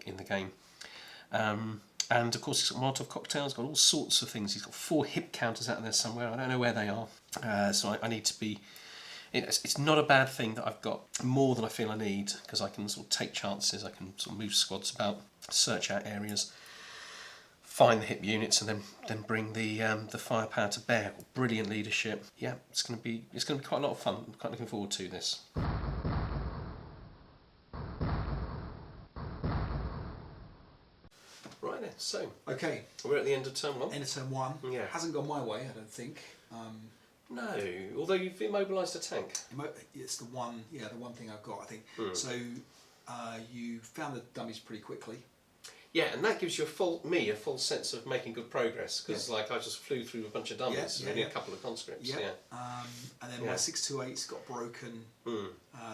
in the game. And of course he's got Molotov cocktails, got all sorts of things. He's got 4 hip counters out there somewhere. I don't know where they are. So I need to be... It's not a bad thing that I've got more than I feel I need, because I can sort of take chances. I can sort of move squads about, search out areas, find the hip units, and then bring the firepower to bear. Brilliant leadership. Yeah, it's going to be quite a lot of fun. I'm quite looking forward to this. Right then, so okay, we're at the end of turn 1. End of turn 1. Yeah. Hasn't gone my way, I don't think. No, although you've immobilised a tank. It's the one thing I've got, I think. So you found the dummies pretty quickly. Yeah, and that gives you a full sense of making good progress, because I just flew through a bunch of dummies, only a couple of conscripts. Yeah. And then my 628s got broken.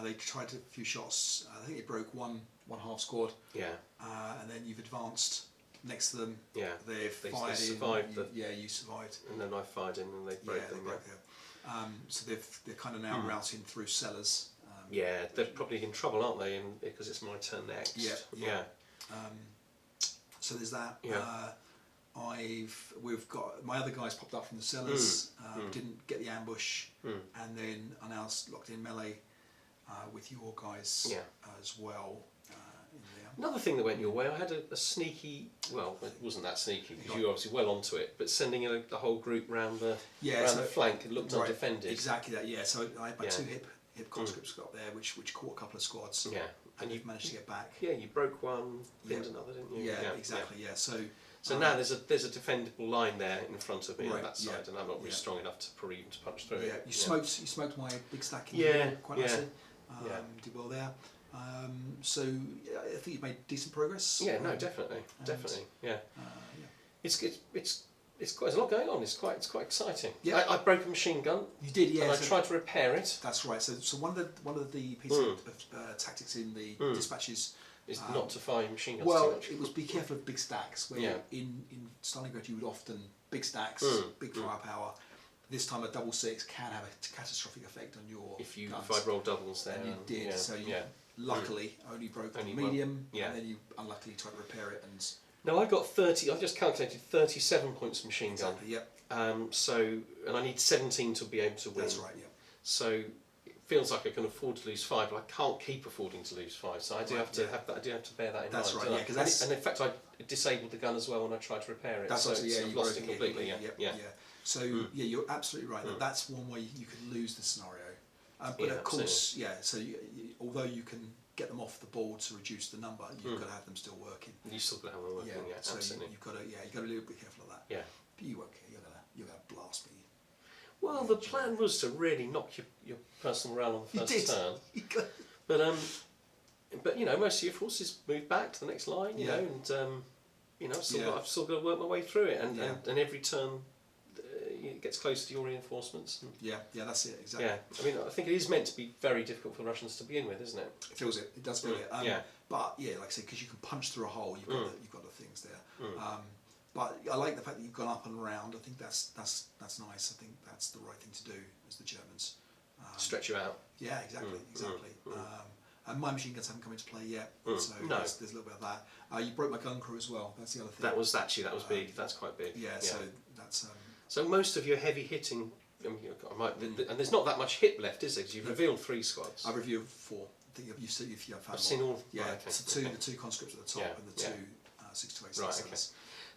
They tried a few shots. I think they broke one half squad. Yeah. And then you've advanced next to them. Yeah. They survived. You survived. And then I fired in, and they broke them. So they're kind of now routing through cellars. They're probably in trouble, aren't they? Because it's my turn next. Yeah. So there's that. Yeah. We've got my other guys popped up from the cellars. Didn't get the ambush, and then are now locked in melee with your guys as well. Another thing that went your way, I had a sneaky, well, it wasn't that sneaky because you were obviously well onto it, but sending the whole group round the flank, it looked undefended. Exactly that, yeah. So I had my 2 hip conscripts got up there, which caught a couple of squads. Yeah. And you've managed to get back. Yeah, you broke one, pinned another, didn't you? Yeah, exactly, yeah. So now there's a defendable line there in front of me on that side, and I'm not really strong enough to probably even to punch through it. You smoked my big stack in the middle quite nicely. Did well there. So I think you've made decent progress. Yeah, no, definitely. Yeah. It's quite, there's a lot going on. It's quite exciting. Yeah, I broke a machine gun. You did, yeah. And I tried to repair it. That's right. So one of the pieces of tactics in the dispatches is not to fire machine guns too much. It was be careful of big stacks. Where in Stalingrad you would often big stacks, big firepower. this time a double 6 can have a catastrophic effect on your if guns. I'd rolled doubles there. And you did, yeah, so you luckily only broke Only the medium, one, and then you unluckily tried to repair it. And now I've got 30. I've just calculated 37 points of machine gun. exactly, yep. And I need 17 to be able to win. That's right, yep. So it feels like I can afford to lose 5, but I can't keep affording to lose 5. So I do have to have that. I do have to bear that in That's mind. right, yeah. Because and in fact, I disabled the gun as well when I tried to repair it. That's so actually, I've lost it completely. Yeah. So yeah, you're absolutely right. That's one way you could lose the scenario. But Yeah, of course, absolutely. So although you can get them off the board to reduce the number, you've got to have them still working. You still got to have them working. Yeah, so absolutely. you've got to you've got to be a little bit careful of that. Yeah. But you won't care. You're gonna blast me. Well, the plan was to really knock your personal morale on the first turn. But most of your forces moved back to the next line, you know, and I've still got to work my way through it, and every turn it gets closer to your reinforcements. And that's it, exactly. Yeah, I mean, I think it is meant to be very difficult for the Russians to begin with, isn't it? It feels it. It does feel it. But yeah, like I said, because you can punch through a hole, you've got the things there. But I like the fact that you've gone up and around. I think that's nice. I think that's the right thing to do as the Germans. Stretch you out. Yeah, exactly. And my machine guns haven't come into play yet, so there's a little bit of that. You broke my gun crew as well. That's the other thing. That was big. That's quite big. Yeah. So that's. So most of your heavy hitting, and there's not that much hit left, is there? Because you've revealed 3 squads. I've revealed 4. I think you've seen all. Yeah. Right, okay. So the 2 conscripts at the top and the 2 6 to 8 right, okay.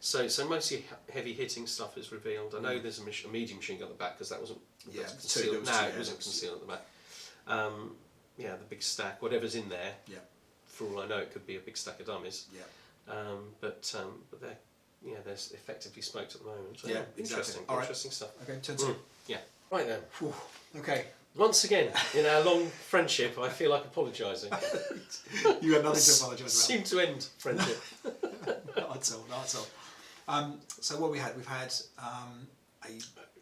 So most of your heavy hitting stuff is revealed. I know there's a medium machine gun at the back because that wasn't concealed. It wasn't concealed at the back. The big stack, whatever's in there. Yeah. For all I know, it could be a big stack of dummies. Yeah. But they're effectively smoked at the moment. So yeah, interesting. Exactly. Interesting stuff. Okay, turn 2. Yeah. Right then. Whew. Okay. Once again, in our long friendship, I feel like apologising. You have nothing to apologise about. Seem to end friendship. Not at all. So what we've had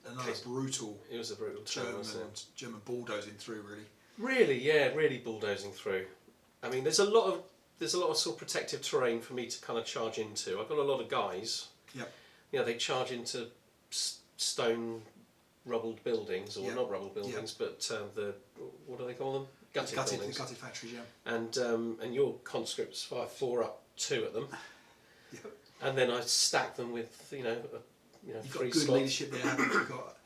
another brutal. It was a brutal German bulldozing through, really. Really bulldozing through. I mean, there's a lot of sort of protective terrain for me to kind of charge into. I've got a lot of guys. Yep. They charge into stone rubbled buildings, or not rubbled buildings, but the what do they call them? Gutted buildings. Gutted factories, yeah. And your conscripts fire 4 up 2 at them. Yep. And then I stack them with You've 3 got good slots. leadership there, haven't you? You've got,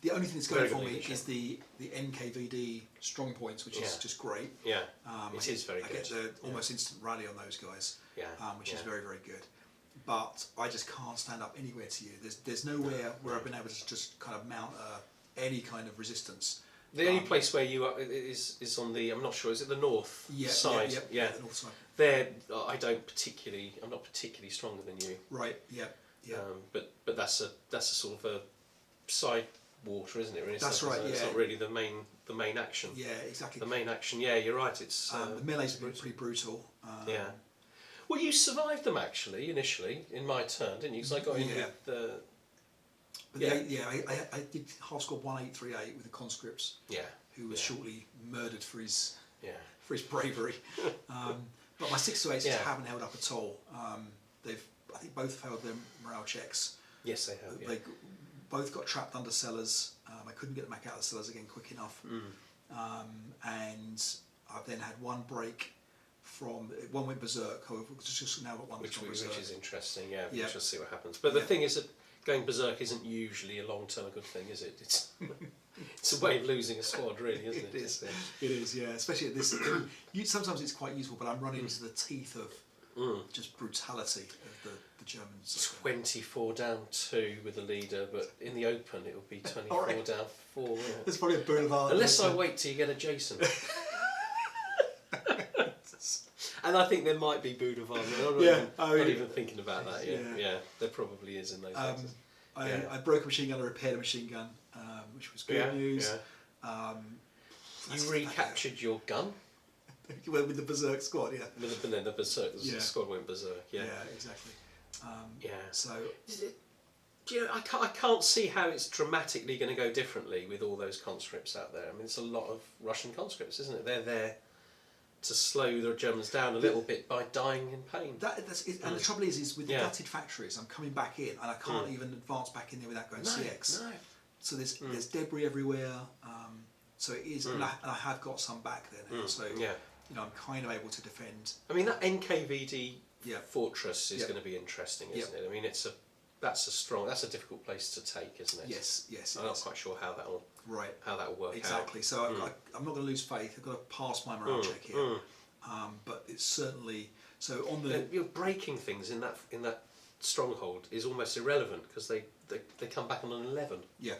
the only thing that's going for me is the NKVD strong points, which is just great. Yeah, it is very good. I get the almost instant rally on those guys, which is very, very good. But I just can't stand up anywhere to you. There's nowhere where I've been able to just kind of mount any kind of resistance. The only place where you are is on the, I'm not sure, is it the north side? Yeah, the north side. There, I'm not particularly stronger than you. Right. Yeah. But that's a sort of a side water, isn't it? Really? That's right. It's not really the main action. Yeah, exactly. The main action. Yeah, you're right. It's the melee's pretty brutal. Yeah. Well, you survived them actually initially in my turn, didn't you? Because I got in with the. I did half squad 1838 with the conscripts. Yeah. Who was shortly murdered for his bravery. But my 6 to 8s just haven't held up at all. I think both failed their morale checks. Yes, they have. They both got trapped under cellars. I couldn't get them back out of the cellars again quick enough. And I've then had one break from one went berserk. However, just now got one which berserk. is interesting. Yeah, we shall see what happens. But the thing is that going berserk isn't usually a long-term good thing, is it? It's a way of losing a squad, really, isn't it? It is, yeah. Especially at this. Sometimes it's quite useful, but I'm running into the teeth of just brutality of the Germans. 24 down 2 with the leader, but in the open it will be 24 down 4. Yeah. There's probably a boulevard. Unless I wait till you get adjacent. And I think there might be boulevard. I'm not even thinking about that yet. Yeah, there probably is in those places. I broke a machine gun, I repaired a machine gun, which was good news. Yeah. You recaptured your gun? With the berserk squad, yeah. With the berserk squad went berserk, yeah. Yeah, exactly. So, I can't see how it's dramatically going to go differently with all those conscripts out there. I mean, it's a lot of Russian conscripts, isn't it? They're there to slow the Germans down a little bit by dying in pain. That's it. And the trouble is with the gutted factories, I'm coming back in and I can't even advance back in there without going CX. No. so there's debris everywhere. So it is, and I have got some back there now. So I'm kind of able to defend. I mean, that NKVD fortress is going to be interesting, isn't it? I mean, that's a difficult place to take, isn't it? Yes. I'm not quite sure how that'll work out. Exactly. So I'm not going to lose faith. I've got to pass my morale check here. But it's certainly you're breaking things in that stronghold is almost irrelevant because they come back on an 11. Yeah.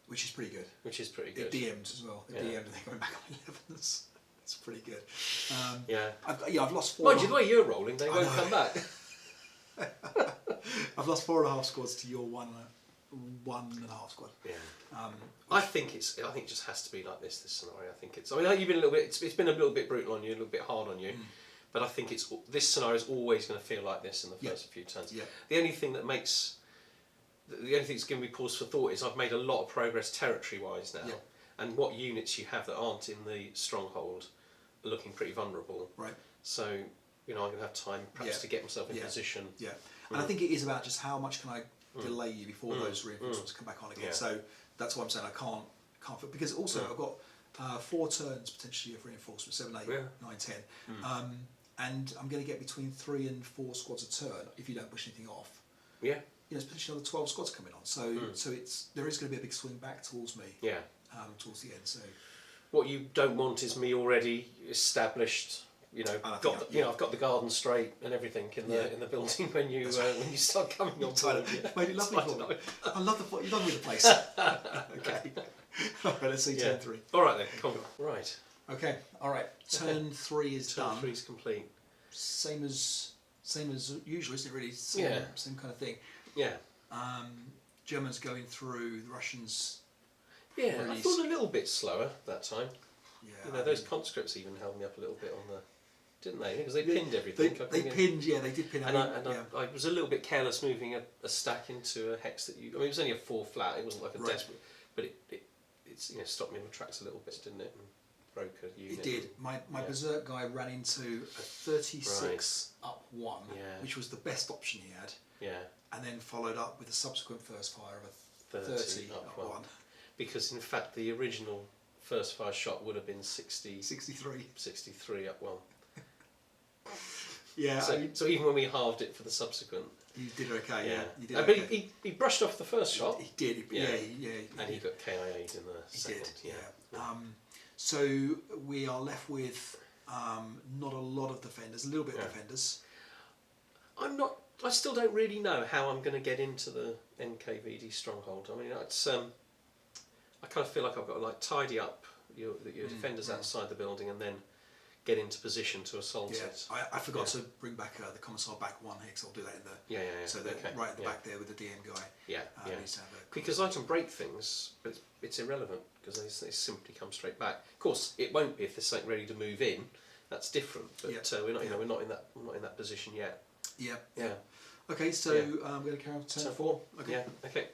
Which is pretty good. It DM'd as well. It DM'd and they're going back on 11s. It's pretty good. I've lost 4. Mind you, the way you're rolling, they won't come back. I've lost 4.5 squads to your 1.5 squad. Yeah. I think it just has to be like this scenario. I mean, you've been a little bit. It's been a little bit brutal on you, a little bit hard on you, but I think this scenario is always going to feel like this in the first few turns. Yeah. The only thing that's giving me pause for thought is I've made a lot of progress territory-wise now, and what units you have that aren't in the stronghold are looking pretty vulnerable. Right. So I'm going to have time perhaps to get myself in position. Yeah. And I think it is about just how much can I delay you before those reinforcements come back on again. Yeah. So that's why I'm saying I can't because also I've got 4 turns potentially of reinforcements, 7, 8, 9, 10. And I'm going to get between 3 and 4 squads a turn if you don't push anything off. Yeah. There's potentially another 12 squads coming on. So there is going to be a big swing back towards me. Yeah. Towards the end. So what you don't want is me already established. I've got the garden straight and everything in the building when you start coming on board. Made it lovely for me. I love what you've done with the place. Okay. All right, let's see turn 3. All right then, come on. Right. Okay. All right. Turn 3 is done. Turn 3 is complete. Same as usual, isn't it? Really. Same kind of thing. Yeah. Germans going through, the Russians. Yeah, I thought a little bit slower that time. Yeah. Those conscripts even held me up a little bit on the. Didn't they? Because they pinned everything. They pinned, they did pin. I was a little bit careless moving a stack into a hex that you. I mean, it was only a 4 flat. It wasn't like a desperate, but it's stopped me in my tracks a little bit, didn't it? And broke a unit. It did. My berserk guy ran into a 36 up 1, which was the best option he had. Yeah. And then followed up with a subsequent first fire of a 30 up 1. Because in fact, the original first fire shot would have been 63 up 1. Yeah. So even when we halved it for the subsequent, you did okay. Yeah. You did but he brushed off the first shot. He did. And he got KIA'd in the second. He did. Yeah. So we are left with not a lot of defenders, a little bit of defenders. I still don't really know how I'm going to get into the NKVD stronghold. I mean, it's I kind of feel like I've got to tidy up your defenders outside the building and then get into position to assault it. I forgot to bring back the commissar back 1 hex. I'll do that in the So right at the back there with the DM guy. Needs to have because I can break things, but it's irrelevant because they simply come straight back. Of course, it won't be if there's something ready to move in. That's different. But we're not. We're not in that position yet. Yeah. Okay, so I'm going to carry on to turn 4. Okay. Yeah. Okay.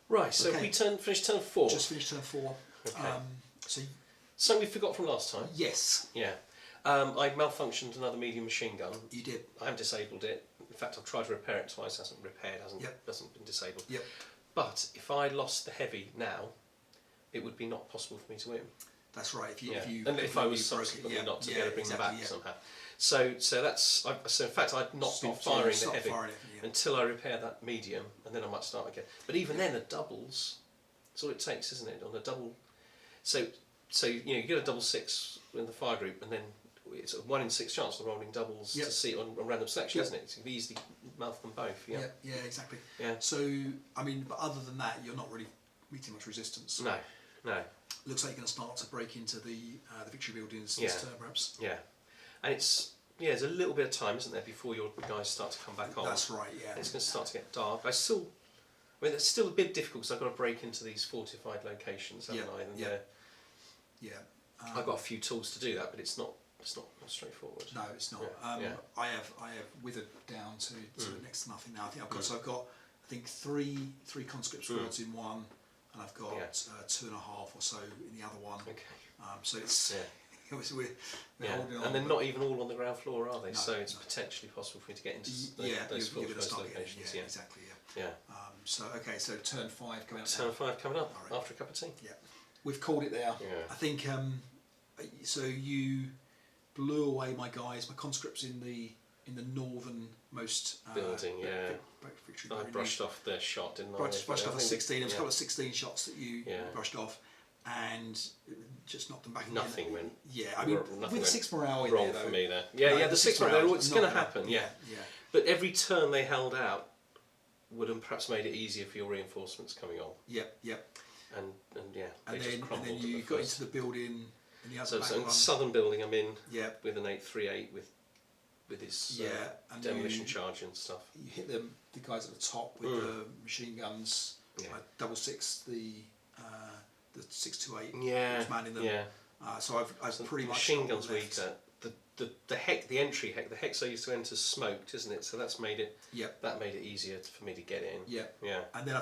Right. So we finish turn 4. Just finished turn 4. Okay. So we forgot from last time. Yes. Yeah. I malfunctioned another medium machine gun. You did. I haven't disabled it. In fact, I've tried to repair it twice. Hasn't been disabled. Yep. But if I lost the heavy now, it would be not possible for me to win. That's right. If I was subsequently not to be able to bring them back somehow. So in fact I'd not been firing the heavy until I repair that medium, and then I might start again. But even then, a doubles. That's all it takes, isn't it? On a double. So you get a double 6 in the fire group, and then it's a 1 in 6 chance of rolling doubles to see it on random selection, isn't it? So you can easily mouth them both. Yeah. Yeah, exactly. Yeah. So I mean, but other than that, you're not really meeting much resistance. No. Looks like you're going to start to break into the victory buildings this turn, perhaps. Yeah. And there's a little bit of time, isn't there, before your guys start to come back on. That's right. Yeah. And it's going to start to get dark. It's still a bit difficult because I've got to break into these fortified locations, haven't I? And I've got a few tools to do that, but it's not straightforward. No, it's not. I have withered down to next to nothing now. I think I've got 3 conscript squads in one, and I've got 2.5 or so in the other one. Okay. So it's obviously we're holding on. And they're not even all on the ground floor, are they? No, so it's potentially possible for you to get into those floor first locations. Yeah, exactly. Yeah. So turn 5 coming up. Turn 5 coming up after a cup of tea. Yeah, we've called it there. Yeah. I think so. You blew away my guys, my conscripts in the northernmost building. I brushed off their shot, didn't I? Brushed off a 16. There was a couple of 16 shots that you brushed off, and just knocked them back. Nothing went. Yeah, I mean, with 6 morale in wrong there, for me there. Yeah, the 6 morale. It's going to happen. Yeah. But every turn they held out would have perhaps made it easier for your reinforcements coming on. Yep. And then you got into the building. And so in the southern building I'm in with an 838 with his demolition charge and stuff. You hit the guys at the top with the machine guns. I 6 the 628. Yeah. Manning them. Yeah. So I've pretty much machine guns weaker. The hex I used to enter smoked, isn't it? So that's made it. That made it easier for me to get in. Yeah. And then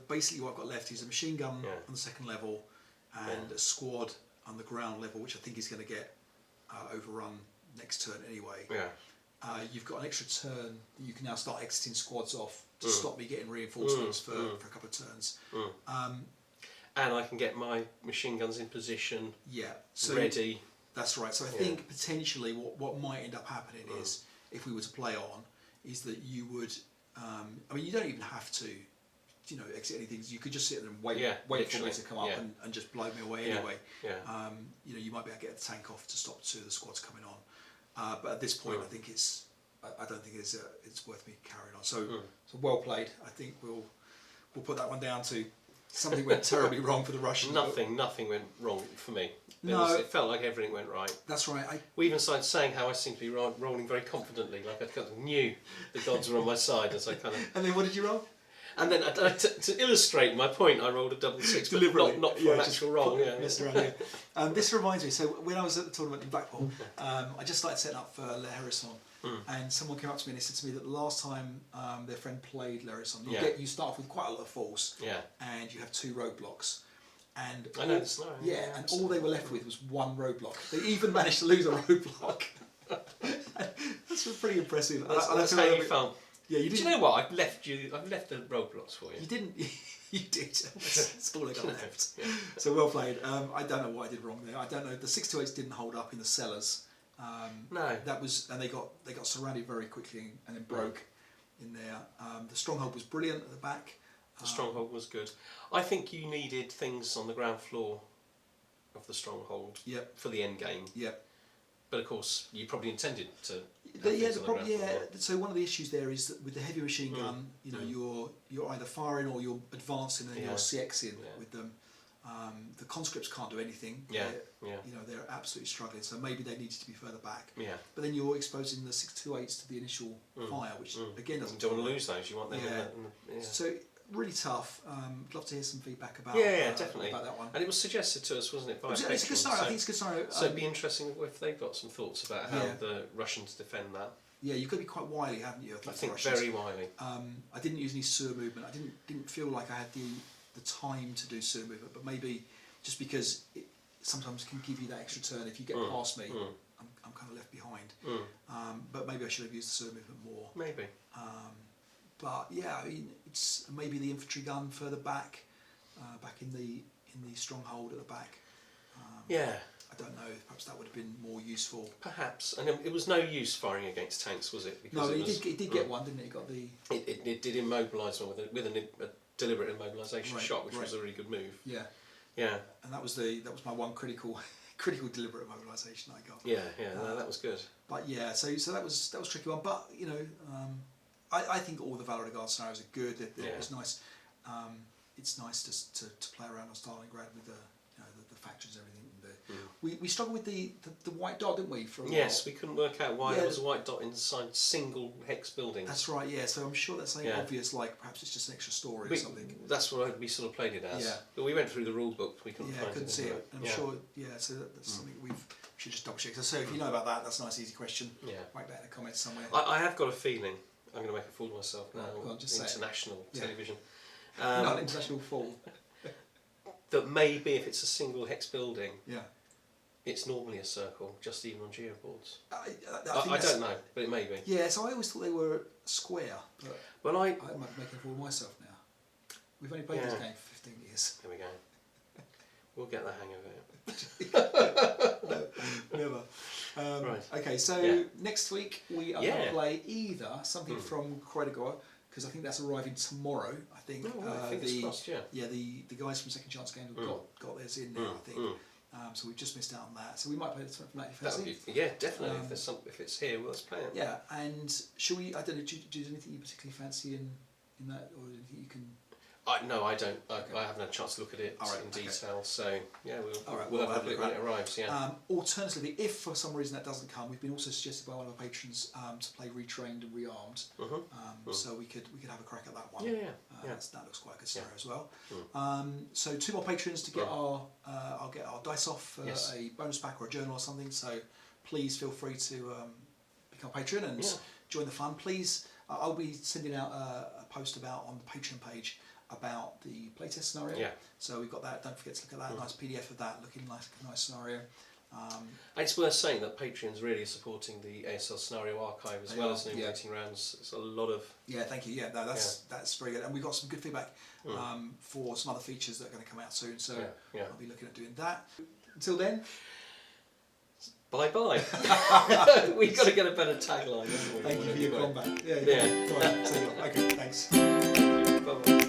basically what I've got left is a machine gun on the second level, and a squad on the ground level, which I think is going to get overrun next turn anyway. Yeah. You've got an extra turn that you can now start exiting squads off to stop me getting reinforcements for a couple of turns. And I can get my machine guns in position. Ready. That's right. So I think potentially what might end up happening is, if we were to play on, is that you would. I mean, you don't even have to, exit anything. You could just sit there and wait for me to come up and just blow me away anyway. You might be able to get the tank off to stop 2 of the squads coming on. But at this point, I think I don't think it's worth me carrying on. So well played. I think we'll put that one down to. Something went terribly wrong for the Russians. Nothing went wrong for me. It felt like everything went right. That's right. We even started saying how I seemed to be rolling very confidently, like I kind of knew the gods were on my side as I kind of. And then what did you roll? And then to illustrate my point, I rolled a 6, but not for an actual roll. This reminds me. So when I was at the tournament in Blackpool, I just started setting up for Le Hérisson. And someone came up to me and they said to me that the last time their friend played Le Hérisson, you start off with quite a lot of force, and you have 2 roadblocks. And I know the scenario. And all they were left with was 1 roadblock. They even managed to lose a roadblock. That's pretty impressive. That's how you felt. Yeah, you did. Do you know what? I've left the roadblocks for you. You didn't. You did. That's all I got left. So well played. I don't know what I did wrong there. I don't know. The 628s didn't hold up in the cellars. No. That was, and they got surrounded very quickly and then broke in there. The stronghold was brilliant at the back. The stronghold was good. I think you needed things on the ground floor of the stronghold for the end game. But of course, you probably intended to. So one of the issues there is that with the heavy machine gun, you're either firing or you're advancing and you're CXing with them. The conscripts can't do anything. They're absolutely struggling. So maybe they needed to be further back. But then you're exposing the 628s to the initial fire, which again doesn't. You don't want to lose those. You want them. So really tough. I'd love to hear some feedback about. Definitely about that one. And it was suggested to us, wasn't it? By it's a good scenario. I think it's a good scenario. So it'd be interesting if they've got some thoughts about how the Russians defend that. Yeah, you've got to be quite wily, haven't you? I think very wily. I didn't use any sewer movement. I didn't feel like I had the time to do sewer movement, but maybe just because it sometimes can give you that extra turn. If you get past me, I'm kind of left behind. But maybe I should have used the sewer movement more. Maybe. But yeah, I mean, it's maybe the infantry gun further back, back in the stronghold at the back. I don't know. Perhaps that would have been more useful. Perhaps, and it was no use firing against tanks, was it? Because it did get one, didn't it? It got the. It did immobilise one with a deliberate immobilisation shot, which was a really good move. Yeah. And that was my one critical deliberate immobilisation I got. No, that was good. But yeah, so that was a tricky one. But I think all the Valor of the Guard scenarios are good. It's nice. It's nice to play around on Stalingrad with the factories and everything. We struggled with the white dot, didn't we? For a while. We couldn't work out why there was a white dot inside single hex buildings. That's right. Yeah, so I'm sure that's something obvious, like perhaps it's just an extra story or something. That's what we sort of played it as. But we went through the rule book. We couldn't find couldn't see it. I'm sure. Yeah, so that's something we should just double check. So if you know about that, that's a nice easy question. Write that in the comments somewhere. I have got a feeling I'm going to make a fool of myself now. Go on, just international television. Not an international fool. That maybe if it's a single hex building, it's normally a circle, just even on geoboards. I don't know, but it may be. Yeah, so I always thought they were square, but well, I might be making a fool of myself now. We've only played this game for 15 years. There we go. We'll get the hang of it. No, never. Right. Okay, so next week we are going to play either something from Credagor, because I think that's arriving tomorrow. I think fingers crossed, the guys from Second Chance Games have got theirs in now. I think. So we've just missed out on that. So we might play something from that if that's it. Yeah, definitely. If it's here, well, let's play it. Yeah, and should we? I don't know. Do you do anything you particularly fancy in that, or anything you can? No, I don't. I haven't had a chance to look at it in detail. So yeah, we'll have a look when it arrives. Yeah. Alternatively, if for some reason that doesn't come, we've been also suggested by one of our patrons to play Retrained and Rearmed. So we could have a crack at that one. That looks quite a good scenario as well. So 2 more patrons to get I'll get our dice off a bonus pack or a journal or something. So please feel free to become a patron and join the fun. Please, I'll be sending out a post about on the Patreon page about the playtest scenario. Yeah. So we've got that. Don't forget to look at that. Nice PDF of that, looking like a nice scenario. It's worth saying that Patreon's really supporting the ASL scenario archive as well as Illuminating rounds. It's a lot of. Yeah, thank you. Yeah, no, that's very good, and we've got some good feedback for some other features that are going to come out soon. So I'll be looking at doing that. Until then. Bye bye. We've got to get a better tagline. Thank you for your comeback. Yeah. Right, see you. Okay, thanks. Bye bye.